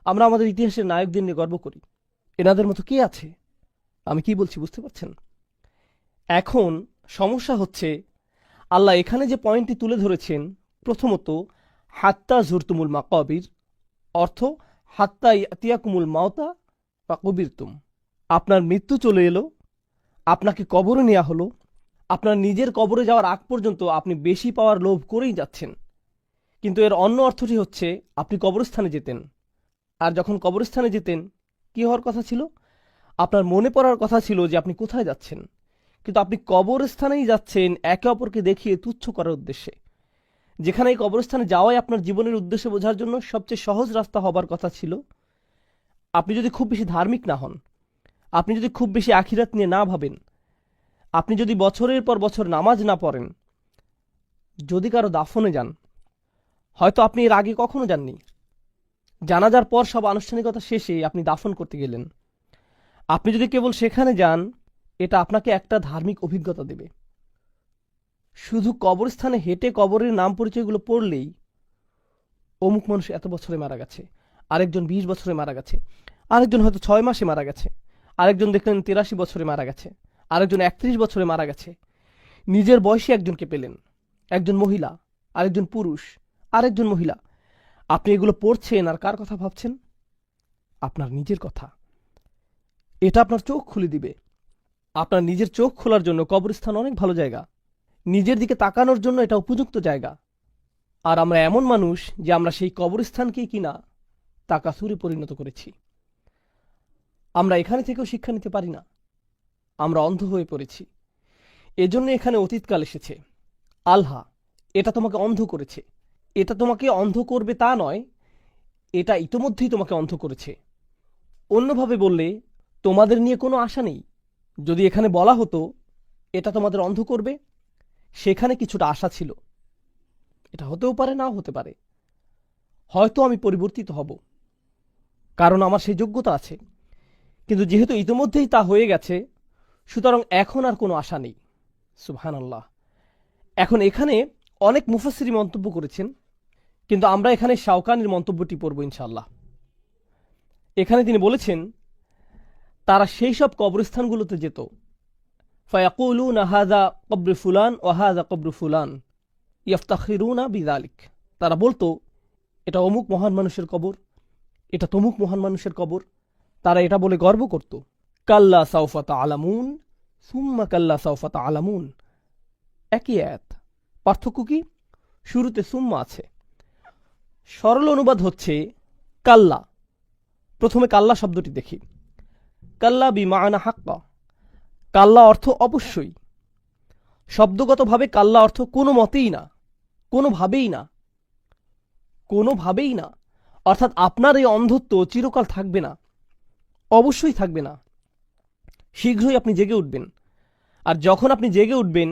আমরা আমাদের ইতিহাসের নায়কদের নিয়ে গর্ব করি। এনাদের মতো কে আছে? আমি কি বলছি বুঝতে পারছেন? এখন সমস্যা হচ্ছে, আল্লাহ এখানে যে পয়েন্টটি তুলে ধরেছেন, প্রথমত হাত্তা জুরতুমুল মাকাবির, অর্থ হাত্তা ইয়াতিয়াকুমুল মাওতা বা কবিরতুম। আপনার মৃত্যু চলে এলো, আপনাকে কবরে নেওয়া হলো, আপনার নিজের কবরে যাওয়ার আগ পর্যন্ত আপনি বেশি পাওয়ার লোভ করেই যাচ্ছেন। কিন্তু এর অন্য অর্থটি হচ্ছে আপনি কবরস্থানে যেতেন, আর যখন কবরস্থানে যেতেন কি হওয়ার কথা ছিল? আপনার মনে পড়ার কথা ছিল যে আপনি কোথায় যাচ্ছেন, কিন্তু আপনি কবরস্থানেই যাচ্ছেন একে অপরকে দেখিয়ে তুচ্ছ করার উদ্দেশ্যে। যেখানে এই কবরস্থানে যাওয়াই আপনার জীবনের উদ্দেশ্য বোঝার জন্য সবচেয়ে সহজ রাস্তা হবার কথা ছিল। আপনি যদি খুব বেশি ধার্মিক না হন, আপনি যদি খুব বেশি আখিরাত নিয়ে না ভাবেন, আপনি যদি বছরের পর বছর নামাজ না পড়েন, যদি কারো দাফনে যান, হয়তো আপনি এর আগে কখনো যাননি, জানাজার পর সব আনুষ্ঠানিকতা শেষে আপনি দাফন করতে গেলেন, আপনি যদি কেবল সেখানে যান, এটা আপনাকে একটা ধার্মিক অভিজ্ঞতা দেবে। শুধু কবরস্থানে হেঁটে কবরের নাম পরিচয়গুলো পড়লেই অমুক মানুষ এত বছরে মারা গেছে, আরেকজন 20 বছরে মারা গেছে, আরেকজন হয়তো 6 মাসে মারা গেছে, আরেকজন দেখলেন 83 বছরে মারা গেছে, আরেকজন 31 বছরে মারা গেছে। নিজের বয়সী একজনকে পেলেন, একজন মহিলা, আরেকজন পুরুষ, আরেকজন মহিলা। আপনি এগুলো পড়ছেন আর কার কথা ভাবছেন? আপনার নিজের কথা। এটা আপনার চোখ খুলে দিবে। আপনার নিজের চোখ খোলার জন্য কবরস্থান অনেক ভালো জায়গা, নিজের দিকে তাকানোর জন্য এটা উপযুক্ত জায়গা। আর আমরা এমন মানুষ যে আমরা সেই কবরস্থানকেই কিনা তাকাসুরে পরিণত করেছি। আমরা এখানে থেকেও শিক্ষা নিতে পারি না, আমরা অন্ধ হয়ে পড়েছি। এজন্য এখানে অতীতকাল এসেছে। আল্লাহ এটা তোমাকে অন্ধ করেছে। এটা তোমাকে অন্ধ করবে তা নয়, এটা ইতোমধ্যেই তোমাকে অন্ধ করেছে। অন্যভাবে বললে, তোমাদের নিয়ে কোনো আশা নেই। যদি এখানে বলা হতো এটা তোমাদের অন্ধ করবে, সেখানে কিছুটা আশা ছিল। এটা হতেও পারে, নাও হতে পারে। হয়তো আমি পরিবর্তিত হব, কারণ আমার সেই যোগ্যতা আছে। কিন্তু যেহেতু ইতোমধ্যেই তা হয়ে গেছে, সুতরাং এখন আর কোনো আশা নেই। সুবহানাল্লাহ। এখন এখানে অনেক মুফাসসির মন্তব্য করেছেন, কিন্তু আমরা এখানে শাওকানির মন্তব্যটি পড়ব ইনশাআল্লাহ। এখানে তিনি বলেছেন, তারা সেই সব কবরস্থানগুলোতে যেত, ফায়াকুলুনা হাযা কবর ফুলান ওয়া হাযা কবর ফুলান ইফতাখিরুনা বিযালিক। তারা বলতো এটা অমুক মহান মানুষের কবর, এটা তমুক মহান মানুষের কবর। তারা এটা বলে গর্ব করত। কাল্লা সাউফা তা'লামুন সুম্মা কাল্লা সাউফা তা'লামুন, একই আয়াত, পার্থক্য কি? শুরুতে সুম্মা আছে। সরল অনুবাদ হচ্ছে কাল্লা। প্রথমে কাল্লা শব্দটি দেখি। কাল্লা বিমাআনা হাক্কা। কাল্লা অর্থ অবশ্যই। শব্দগতভাবে কাল্লা অর্থ কোনো মতেই না, কোনোভাবেই না, কোনোভাবেই না। অর্থাৎ আপনার এই অন্ধত্ব চিরকাল থাকবে না, অবশ্যই থাকবে না। শীঘ্রই আপনি জেগে উঠবেন। আর যখন আপনি জেগে উঠবেন,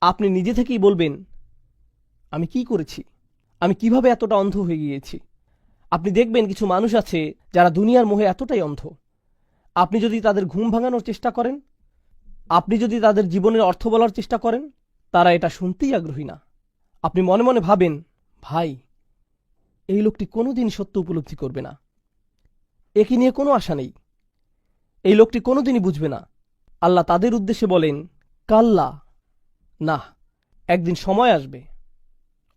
আপনি নিজে থেকেই বলবেন, আমি কি করেছি, আমি কিভাবে এতটা অন্ধ হয়ে গিয়েছি। আপনি দেখবেন কিছু মানুষ আছে যারা দুনিয়ার মোহে এতটাই অন্ধ, আপনি যদি তাদের ঘুম ভাঙানোর চেষ্টা করেন, আপনি যদি তাদের জীবনের অর্থ বলার চেষ্টা করেন, তারা এটা শুনতেই আগ্রহী না। আপনি মনে মনে ভাবেন, ভাই এই লোকটি কোনোদিন সত্য উপলব্ধি করবে না, একে নিয়ে কোনো আশা নেই, এই লোকটি কোনোদিনই বুঝবে না। আল্লাহ তাদের উদ্দেশ্যে বলেন, কাল্লা, না, একদিন সময় আসবে,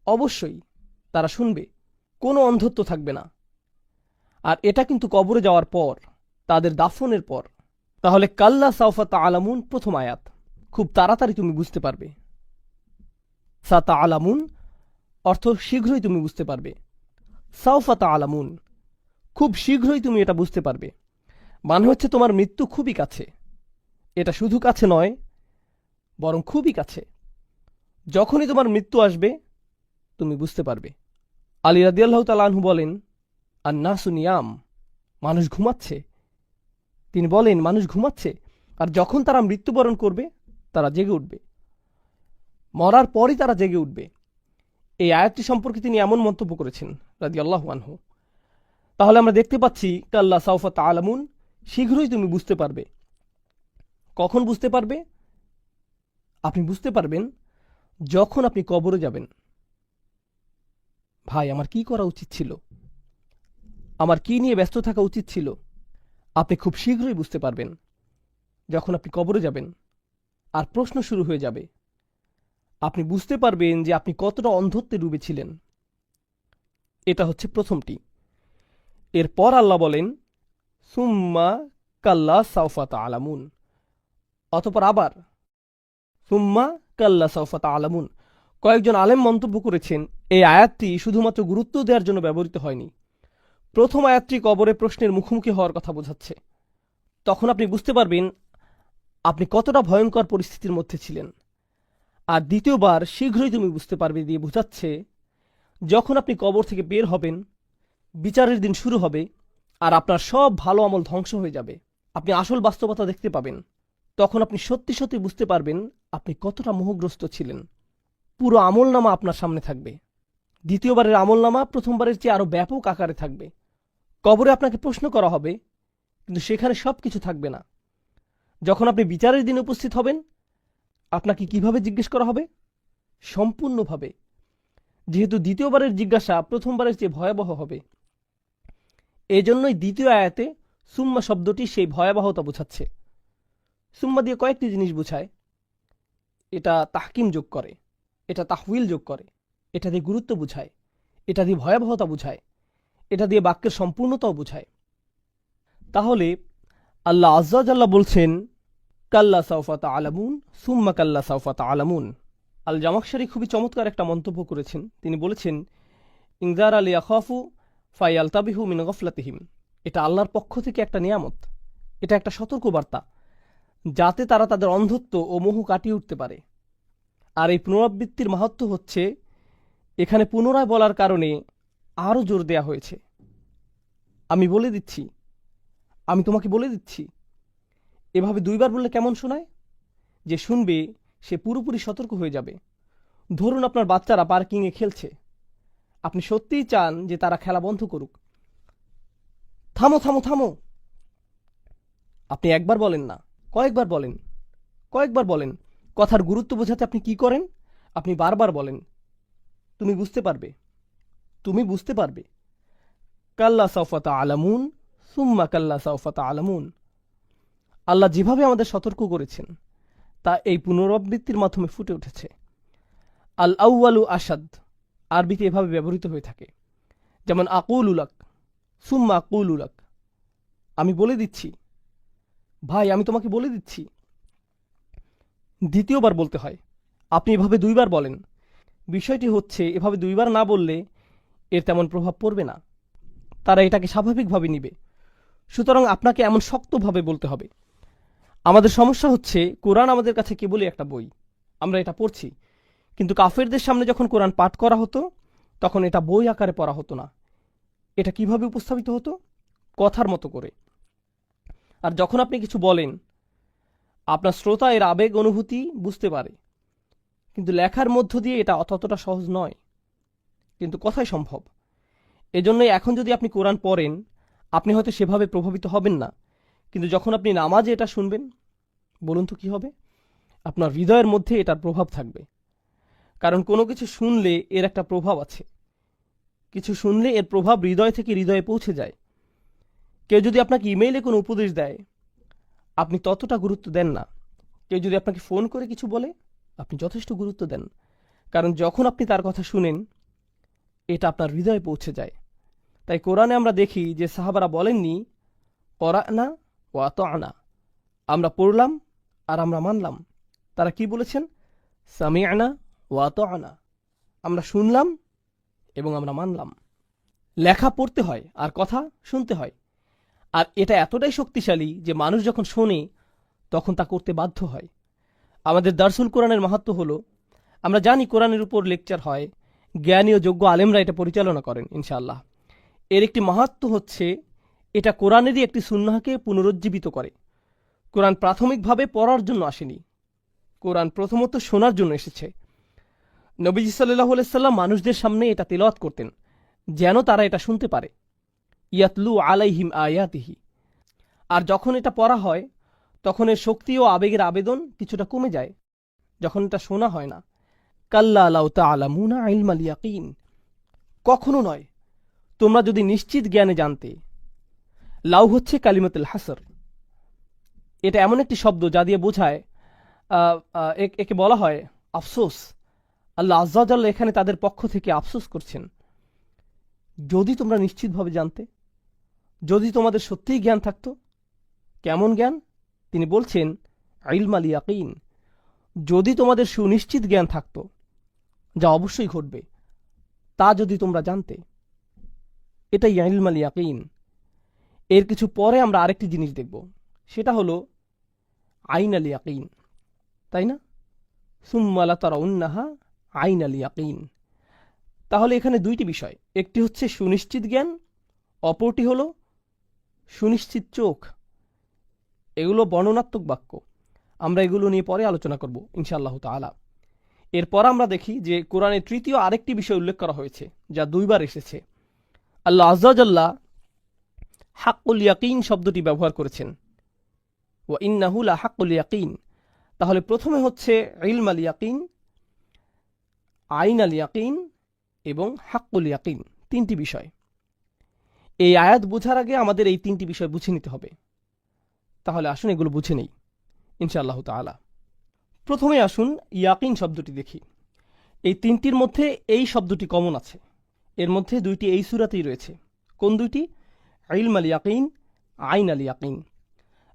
অবশ্যই তারা শুনবে, কোনো অন্ধত্ব থাকবে না। আর এটা কিন্তু কবরে যাওয়ার পর, তাদের দাফনের পর। তাহলে কাল্লা সাউফা তা'লামুন প্রথম আয়াত, খুব তাড়াতাড়ি তুমি বুঝতে পারবে। সা তা'লামুন অর্থ শীঘ্রই তুমি বুঝতে পারবে। সাউফা তা'লামুন খুব শীঘ্রই তুমি এটা বুঝতে পারবে। মানে হচ্ছে তোমার মৃত্যু খুবই কাছে। এটা শুধু কাছে নয়, বরং খুবই কাছে। যখনই তোমার মৃত্যু আসবে তুমি বুঝতে পারবে। আলী রাদিয়াল্লাহু তাআলা আনহু বলেন, আন-নাসু নিয়াম, মানুষ ঘুমাচ্ছে, তিনি বলেন মানুষ ঘুমাচ্ছে, আর যখন তারা মৃত্যুবরণ করবে তারা জেগে উঠবে, মরার পরই তারা জেগে উঠবে। এই আয়াতটি সম্পর্কে তিনি এমন মন্তব্য করেছেন রাদিয়াল্লাহু আনহু। তাহলে আমরা দেখতে পাচ্ছি কাল্লা সাউফা তা'লামুন, শীঘ্রই তুমি বুঝতে পারবে। কখন বুঝতে পারবে? আপনি বুঝতে পারবেন যখন আপনি কবরে যাবেন। ভাই, আমার কি করা উচিত ছিল, আমার কি নিয়ে ব্যস্ত থাকা উচিত ছিল, আপনি খুব শীঘ্রই বুঝতে পারবেন যখন আপনি কবরে যাবেন। আর প্রশ্ন শুরু হয়ে যাবে। আপনি বুঝতে পারবেন যে আপনি কতটা অন্ধত্বে ডুবেছিলেন। এটা হচ্ছে প্রথমটি। এরপর আল্লাহ বলেন সুম্মা কাল্লা সাউফা তা'লামুন, অতঃপর আবার সুম্মা কাল্লা সাউফা তা'লামুন। কয়েকজন আলেম মন্তব্য করেছেন এই আয়াতটি শুধুমাত্র গুরুত্ব দেওয়ার জন্য ব্যবহৃত হয়নি। প্রথম আয়াতটি কবরে প্রশ্নের মুখোমুখি হওয়ার কথা বোঝাচ্ছে। তখন আপনি বুঝতে পারবেন আপনি কতটা ভয়ঙ্কর পরিস্থিতির মধ্যে ছিলেন। আর দ্বিতীয়বার শীঘ্রই তুমি বুঝতে পারবে দিয়ে বোঝাচ্ছে যখন আপনি কবর থেকে বের হবেন, বিচারের দিন শুরু হবে, আর আপনার সব ভালো আমল ধ্বংস হয়ে যাবে। আপনি আসল বাস্তবতা দেখতে পাবেন। তখন আপনি সত্যি সত্যি বুঝতে পারবেন আপনি কতটা মোহগ্রস্ত ছিলেন। পুরো আমলনামা আপনার সামনে থাকবে। দ্বিতীয়বারের আমলনামা প্রথমবারের চেয়ে আরও ব্যাপক আকারে থাকবে। কবরে আপনাকে প্রশ্ন করা হবে, কিন্তু সেখানে সব কিছু থাকবে না। যখন আপনি বিচারের দিনে উপস্থিত হবেন, আপনাকে কিভাবে জিজ্ঞেস করা হবে? সম্পূর্ণভাবে। যেহেতু দ্বিতীয়বারের জিজ্ঞাসা প্রথমবারের চেয়ে ভয়াবহ হবে, এজন্যই দ্বিতীয় আয়াতে সুম্মা শব্দটি সেই ভয়াবহতা বোঝাচ্ছে। সুম্মা দিয়ে কয়েকটি জিনিস বোঝায়। এটা তাহকিম যোগ করে, এটা তাহউইল যোগ করে, এটা দিয়ে গুরুত্ব বুঝায়, এটা দিয়ে ভয়াবহতা বুঝায়, এটা দিয়ে বাক্যের সম্পূর্ণতাও বুঝায়। তাহলে আল্লাহ আজ্জা ওয়া জাল্লা বলছেন কাল্লা সাউফা তা'লামুন সুম্মা কাল্লা সাউফা তা'লামুন। আল জামাখশারি খুবই চমৎকার একটা মন্তব্য করেছেন। তিনি বলেছেন ইনজার আল ইয়াখাফু ফায়ালতাবিহু মিন গফলাতিহিম। এটা আল্লাহর পক্ষ থেকে একটা নিয়ামত, এটা একটা সতর্কবার্তা, যাতে তারা তাদের অন্ধত্ব ও মোহ কাটিয়ে উঠতে পারে। আর এই পুনরাবৃত্তির মাহাত্ম্য হচ্ছে এখানে পুনরায় বলার কারণে আরও জোর দেয়া হয়েছে। আমি বলে দিচ্ছি, আমি তোমাকে বলে দিচ্ছি। এভাবে দুইবার বললে কেমন শোনায়? যে শুনবে সে পুরোপুরি সতর্ক হয়ে যাবে। ধরুন আপনার বাচ্চারা পার্কিংয়ে খেলছে, আপনি সত্যিই চান যে তারা খেলা বন্ধ করুক। থামো থামো থামো। আপনি একবার বলেন না, কয়েকবার বলেন, কয়েকবার বলেন। কথার গুরুত্ব বোঝাতে আপনি কি করেন? আপনি বারবার বলেন। তুমি বুঝতে পারবে, তুমি বুঝতে পারবে। কাল্লা সাউফা তা'লামুন সুম্মা কাল্লা সাউফা তা'লামুন। আল্লাহ যেভাবে আমাদের সতর্ক করেছেন তা এই পুনরাবৃত্তির মাধ্যমে ফুটে উঠেছে। আল আউয়ালু আসাদ আরবিতে এভাবে ব্যবহৃত হয়ে থাকে, যেমন আকুলুলাক সুম্মা আকুলুলাক। আমি বলে দিচ্ছি ভাই, আমি তোমাকে বলে দিচ্ছি। দ্বিতীয়বার বলতে হয়। আপনি এভাবে দুইবার বলেন। বিষয়টি হচ্ছে এভাবে দুইবার না বললে এর তেমন প্রভাব পড়বে না, তারা এটাকে স্বাভাবিকভাবে নিবে। সুতরাং আপনাকে এমন শক্তভাবে বলতে হবে। আমাদের সমস্যা হচ্ছে কোরআন আমাদের কাছে কেবলই একটা বই, আমরা এটা পড়ছি, কিন্তু কাফেরদের সামনে যখন কোরআন পাঠ করা হতো তখন এটা বই আকারে পড়া হতো না। এটা কিভাবে উপস্থাপিত হতো? কথার মতো করে। আর যখন আপনি কিছু বলেন, আপনার শ্রোতা এর আবেগ অনুভূতি বুঝতে পারে, কিন্তু লেখার মধ্য দিয়ে এটা ততটা সহজ নয়, কিন্তু কথাই সম্ভব। এজন্যই এখন যদি আপনি কোরআন পড়েন, আপনি হয়তো সেভাবে প্রভাবিত হবেন না, কিন্তু যখন আপনি নামাজে এটা শুনবেন, বলুন তো কি হবে? আপনার হৃদয়ের মধ্যে এটার প্রভাব থাকবে। কারণ কোনো কিছু শুনলে এর একটা প্রভাব আছে, কিছু শুনলে এর প্রভাব হৃদয় থেকে হৃদয়ে পৌঁছে যায়। কেউ যদি আপনাকে ইমেইলে কোনো উপদেশ দেয়, আপনি ততটা গুরুত্ব দেন না। কেউ যদি আপনাকে ফোন করে কিছু বলে, আপনি যথেষ্ট গুরুত্ব দেন, কারণ যখন আপনি তার কথা শুনেন এটা আপনার হৃদয়ে পৌঁছে যায়। তাই কোরআনে আমরা দেখি যে সাহাবারা বলেননি করানা ওয়া আতা'না, আমরা পড়লাম আর আমরা মানলাম। তারা কি বলেছেন? সামি'না ওয়া আতা'না, আমরা শুনলাম এবং আমরা মানলাম। লেখা পড়তে হয় আর কথা শুনতে হয়। আর এটা এতটাই শক্তিশালী যে মানুষ যখন শোনে তখন তা করতে বাধ্য হয়। আমাদের দারসুল কোরআনের মাহাত্ম্য হলো, আমরা জানি কোরআনের উপর লেকচার হয়, জ্ঞানী ও যোগ্য আলেমরা এটা পরিচালনা করেন ইনশাআল্লাহ। এর একটি মাহাত্ম্য হচ্ছে এটা কোরআনেরই একটি সুন্নাহকে পুনরুজ্জীবিত করে। কোরআন প্রাথমিকভাবে পড়ার জন্য আসেনি, কোরআন প্রথমত শোনার জন্য এসেছে। নবীজি সাল্লাল্লাহু আলাইহি সাল্লাম মানুষদের সামনে এটা তেলাওয়াত করতেন যেন তারা এটা শুনতে পারে। ইয়াতলু আলাইহিম আয়াতিহি। আর যখন এটা পড়া হয় তখন এর শক্তি ও আবেগের আবেদন কিছুটা কমে যায় যখন এটা শোনা হয় না। কাল্লা লাউ তা'লামুনা ইলমাল ইয়াকিন। কখনো নয়, তোমরা যদি নিশ্চিত জ্ঞানে জানতে। লাউ হচ্ছে কালিমাতুল হাসর। এটা এমন একটি শব্দ যা দিয়ে বোঝায়, একে বলা হয় আফসোস। আল্লাহ আজ্জা ওয়া জাল্লা এখানে তাদের পক্ষ থেকে আফসোস করছেন। যদি তোমরা নিশ্চিতভাবে জানতে, যদি তোমাদের সত্যিই জ্ঞান থাকতো। কেমন জ্ঞান? তিনি বলছেন ইলমাল ইয়াকিন। যদি তোমাদের সুনিশ্চিত জ্ঞান থাকতো, যা অবশ্যই ঘটবে, তা যদি তোমরা জানতে। এটাই ইলমাল ইয়াকিন। এর কিছু পরে আমরা আরেকটি জিনিস দেখব, সেটা হলো আইনাল ইয়াকিন, তাই না? সুম্মা লাতারাউন্নাহা আইনাল ইয়াকিন। তাহলে এখানে দুইটি বিষয়, একটি হচ্ছে সুনিশ্চিত জ্ঞান, অপরটি হলো সুনিশ্চিত চোখ। এগুলো বর্ণনাত্মক বাক্য, আমরা এগুলো নিয়ে পরে আলোচনা করব ইনশাআল্লাহ তাআলা। এরপর আমরা দেখি যে কোরআনের তৃতীয় আরেকটি বিষয় উল্লেখ করা হয়েছে যা দুইবার এসেছে। আল্লাহ আজ্জা ওয়া জাল্লা হাক্কুল ইয়াকিন শব্দটি ব্যবহার করেছেন, ওয়া ইন্নাহু লা হাক্কুল ইয়াকিন। তাহলে প্রথমে হচ্ছে ইলমাল ইয়াকিন, আইনাল ইয়াকিন এবং হাক্কুল ইয়াকিন, তিনটি বিষয়। এই আয়াত বোঝার আগে আমাদের এই তিনটি বিষয় বুঝে নিতে হবে। তাহলে আসুন এগুলো বুঝে নেই ইনশাআল্লাহ তাআলা। প্রথমে আসুন ইয়াকিন শব্দটি দেখি। এই তিনটির মধ্যে এই শব্দটি কমন আছে, এর মধ্যে দুইটি এই সূরাতেই রয়েছে। কোন দুইটি? ইলমাল ইয়াকিন, আইনাল ইয়াকিন।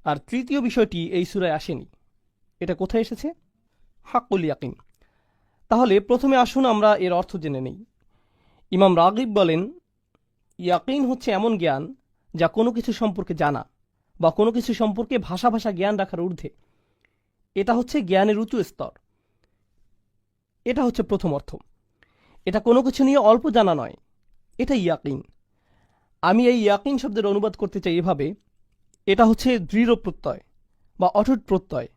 আর তৃতীয় বিষয়টি এই সূরায় আসেনি। এটা কোথায় এসেছে? হাক্কুল ইয়াকিন। তাহলে প্রথমে আসুন আমরা এর অর্থ জেনে নেই। ইমাম রাগিব বলেন, ইয়াকিন হচ্ছে এমন জ্ঞান যা কোনো কিছু সম্পর্কে জানা বা কোনো কিছু সম্পর্কে ভাষা জ্ঞান রাখার ঊর্ধ্বে। এটা হচ্ছে জ্ঞানের উঁচু স্তর। এটা হচ্ছে প্রথম অর্থ। এটা কোনো কিছু নিয়ে অল্প জানা নয়, এটা ইয়াকিন। আমি এই ইয়াকিন শব্দের অনুবাদ করতে চাই এভাবে, এটা হচ্ছে দৃঢ় প্রত্যয় বা অটুট প্রত্যয়।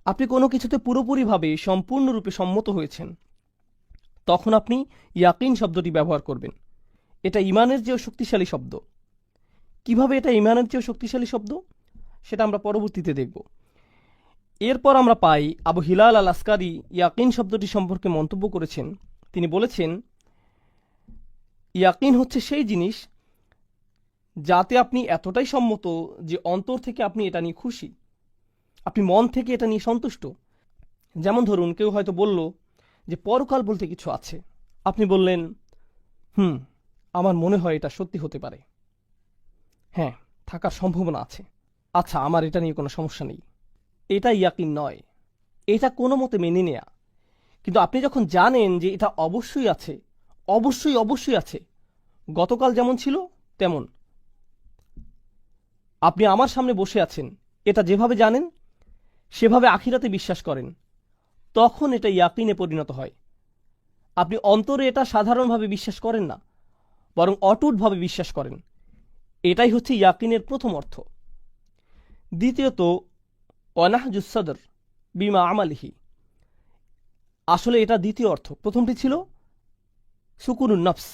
আপনি কোনো কিছুতে পুরোপুরিভাবে সম্পূর্ণরূপে সম্মত হয়েছেন, তখন আপনি ইয়াকিন শব্দটি ব্যবহার করবেন। এটা ইমানের চেয়েও শক্তিশালী শব্দ। কিভাবে এটা ইমানের চেয়েও শক্তিশালী শব্দ সেটা আমরা পরবর্তীতে দেখব। এরপর আমরা পাই আবু হিলাল আল আসকারি ইয়াকিন শব্দটি সম্পর্কে মন্তব্য করেছেন। তিনি বলেছেন, ইয়াকিন হচ্ছে সেই জিনিস যাতে আপনি এতটাই সম্মত যে অন্তর থেকে আপনি এটা নিয়ে খুশি, আপনি মন থেকে এটা নিয়ে সন্তুষ্ট। যেমন ধরুন, কেউ হয়তো বলল যে পরকাল বলতে কিছু আছে, আপনি বললেন আমার মনে হয় এটা সত্যি হতে পারে, হ্যাঁ থাকার সম্ভাবনা আছে, আচ্ছা আমার এটা নিয়ে কোনো সমস্যা নেই। এটা ইয়াকিন নয়, এটা কোনো মতে মেনে নেয়া। কিন্তু আপনি যখন জানেন যে এটা অবশ্যই আছে, অবশ্যই আছে, গতকাল যেমন ছিল তেমন, আপনি আমার সামনে বসে আছেন, এটা যেভাবে জানেন সেভাবে আখিরাতে বিশ্বাস করেন, তখন এটা ইয়াকিনে পরিণত হয়। আপনি অন্তরে এটা সাধারণভাবে বিশ্বাস করেন না, বরং অটুটভাবে বিশ্বাস করেন। এটাই হচ্ছে ইয়াকিনের প্রথম অর্থ। দ্বিতীয়ত, ওয়ানাহজুস সদর বিমা আমালিহি। আসলে এটা দ্বিতীয় অর্থ। প্রথমটি ছিল সুকুনুন নফস,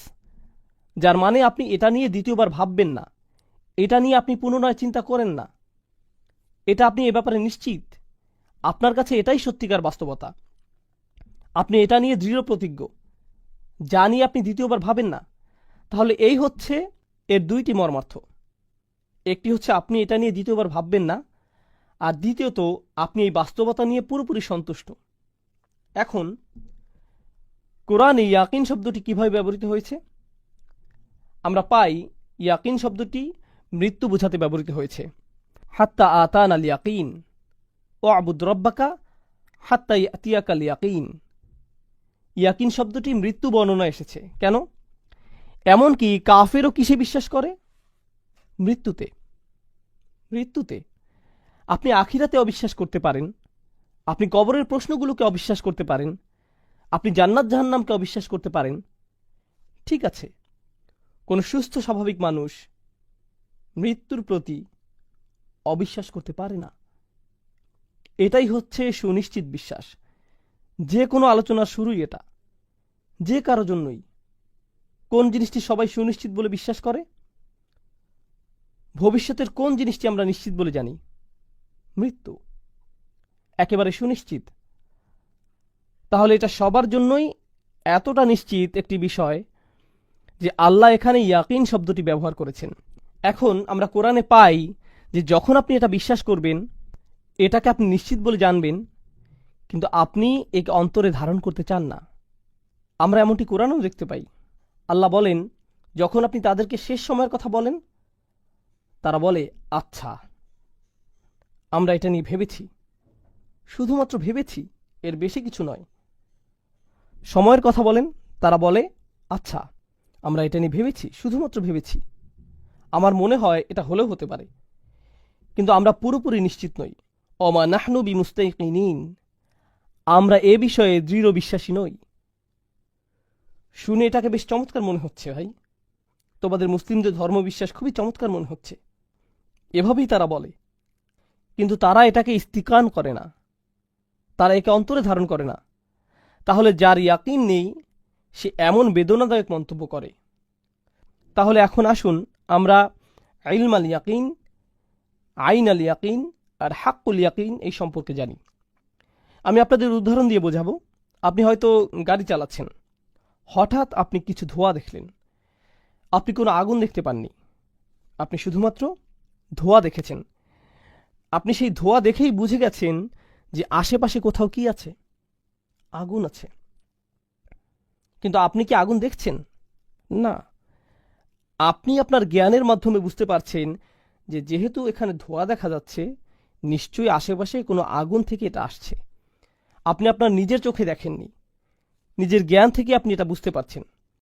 যার মানে আপনি এটা নিয়ে দ্বিতীয়বার ভাববেন না, এটা নিয়ে আপনি পুনরায় চিন্তা করেন না, এটা আপনি এ ব্যাপারে নিশ্চিত, আপনার কাছে এটাই সত্যিকার বাস্তবতা। আপনি এটা নিয়ে দৃঢ় প্রতিজ্ঞ, যা নিয়ে আপনি দ্বিতীয়বার ভাবেন না। তাহলে এই হচ্ছে এর দুইটি মর্মার্থ। একটি হচ্ছে আপনি এটা নিয়ে দ্বিতীয়বার ভাববেন না, আর দ্বিতীয়ত আপনি এই বাস্তবতা নিয়ে পুরোপুরি সন্তুষ্ট। এখন কোরআনে ইয়াকিন শব্দটি কিভাবে ব্যবহৃত হয়েছে? আমরা পাই ইয়াকিন শব্দটি মৃত্যু বোঝাতে ব্যবহৃত হয়েছে। হাত্তা আতান আল ইয়াকিন ও আবুদ রব্বাকা হাত্তা ইয়াতিয়াকাল ইয়াকিন। ইয়াকিন শব্দটি মৃত্যু বর্ণনা এসেছে। কেন? এমনকি কাফেরও কিসে বিশ্বাস করে? মৃত্যুতে। আপনি আখিরাতে অবিশ্বাস করতে পারেন, আপনি কবরের প্রশ্নগুলোকে অবিশ্বাস করতে পারেন, আপনি জান্নাত জাহান্নামকে অবিশ্বাস করতে পারেন, ঠিক আছে। কোন সুস্থ স্বাভাবিক মানুষ মৃত্যুর প্রতি অবিশ্বাস করতে পারে না। এটাই হচ্ছে সুনিশ্চিত বিশ্বাস। যে কোনো আলোচনার শুরুই এটা, যে কারো জন্যই। কোন জিনিসটি সবাই সুনিশ্চিত বলে বিশ্বাস করে? ভবিষ্যতের কোন জিনিসটি আমরা নিশ্চিত বলে জানি? মৃত্যু একেবারে সুনিশ্চিত। তাহলে এটা সবার জন্যই এতটা নিশ্চিত একটি বিষয় যে আল্লাহ এখানে ইয়াকিন শব্দটি ব্যবহার করেছেন। এখন আমরা কোরআনে পাই যে যখন আপনি এটা বিশ্বাস করবেন, এটাকে আপনি নিশ্চিত বলে জানবেন, কিন্তু আপনি একে অন্তরে ধারণ করতে চান না। আমরা এমনটি কোরআনেও দেখতে পাই। আল্লাহ বলেন, যখন আপনি তাদেরকে শেষ সময়ের কথা বলেন, তারা বলে, আচ্ছা, আমরা এটা নিয়ে ভেবেছি। শুধুমাত্র ভেবেছি, এর বেশি কিছু নয়। সময়ের কথা বলেন, তারা বলে, আচ্ছা, আমরা এটা নিয়ে ভেবেছি, শুধুমাত্র ভেবেছি। আমার মনে হয় এটা হলেও হতে পারে, কিন্তু আমরা পুরোপুরি নিশ্চিত নই। অমা নাহনু বিমুস্তাইকিনিন, আমরা এ বিষয়ে দৃঢ় বিশ্বাসী নই। শুনে এটাকে বেশ চমৎকার মনে হচ্ছে ভাই। তোমাদের মুসলিমদের ধর্মবিশ্বাস খুবই চমৎকার মনে হচ্ছে। এভাবেই তারা বলে, কিন্তু তারা এটাকে ইস্তিকান করে না, তারা একে অন্তরে ধারণ করে না। তাহলে যার ইয়াকিন নেই সে এমন বেদনাদায়ক মন্তব্য করে। তাহলে এখন আসুন আমরা ইলম আল ইয়াকিন, আইন আল ইয়াকিন আর হাক্কুল ইয়াকিন এই সম্পর্কে জানি। আমি আপনাদের উদাহরণ দিয়ে বোঝাবো। আপনি হয়তো গাড়ি চালাচ্ছেন, হঠাৎ আপনি কিছু ধোঁয়া দেখলেন। আপনি কোনো আগুন দেখতে পাননি, আপনি শুধুমাত্র ধোঁয়া দেখেছেন। আপনি সেই ধোঁয়া দেখেই বুঝে গেছেন যে আশেপাশে কোথাও কি আছে, আগুন আছে। কিন্তু আপনি কি আগুন দেখছেন? না। আপনি আপনার জ্ঞানের মাধ্যমে বুঝতে পারছেন যে যেহেতু এখানে ধোঁয়া দেখা যাচ্ছে, নিশ্চয়ই আশেপাশে কোনো আগুন থেকে এটা আসছে। আপনি আপনার নিজের চোখে দেখেননি, নিজের জ্ঞান থেকে আপনি এটা বুঝতে পারছেন।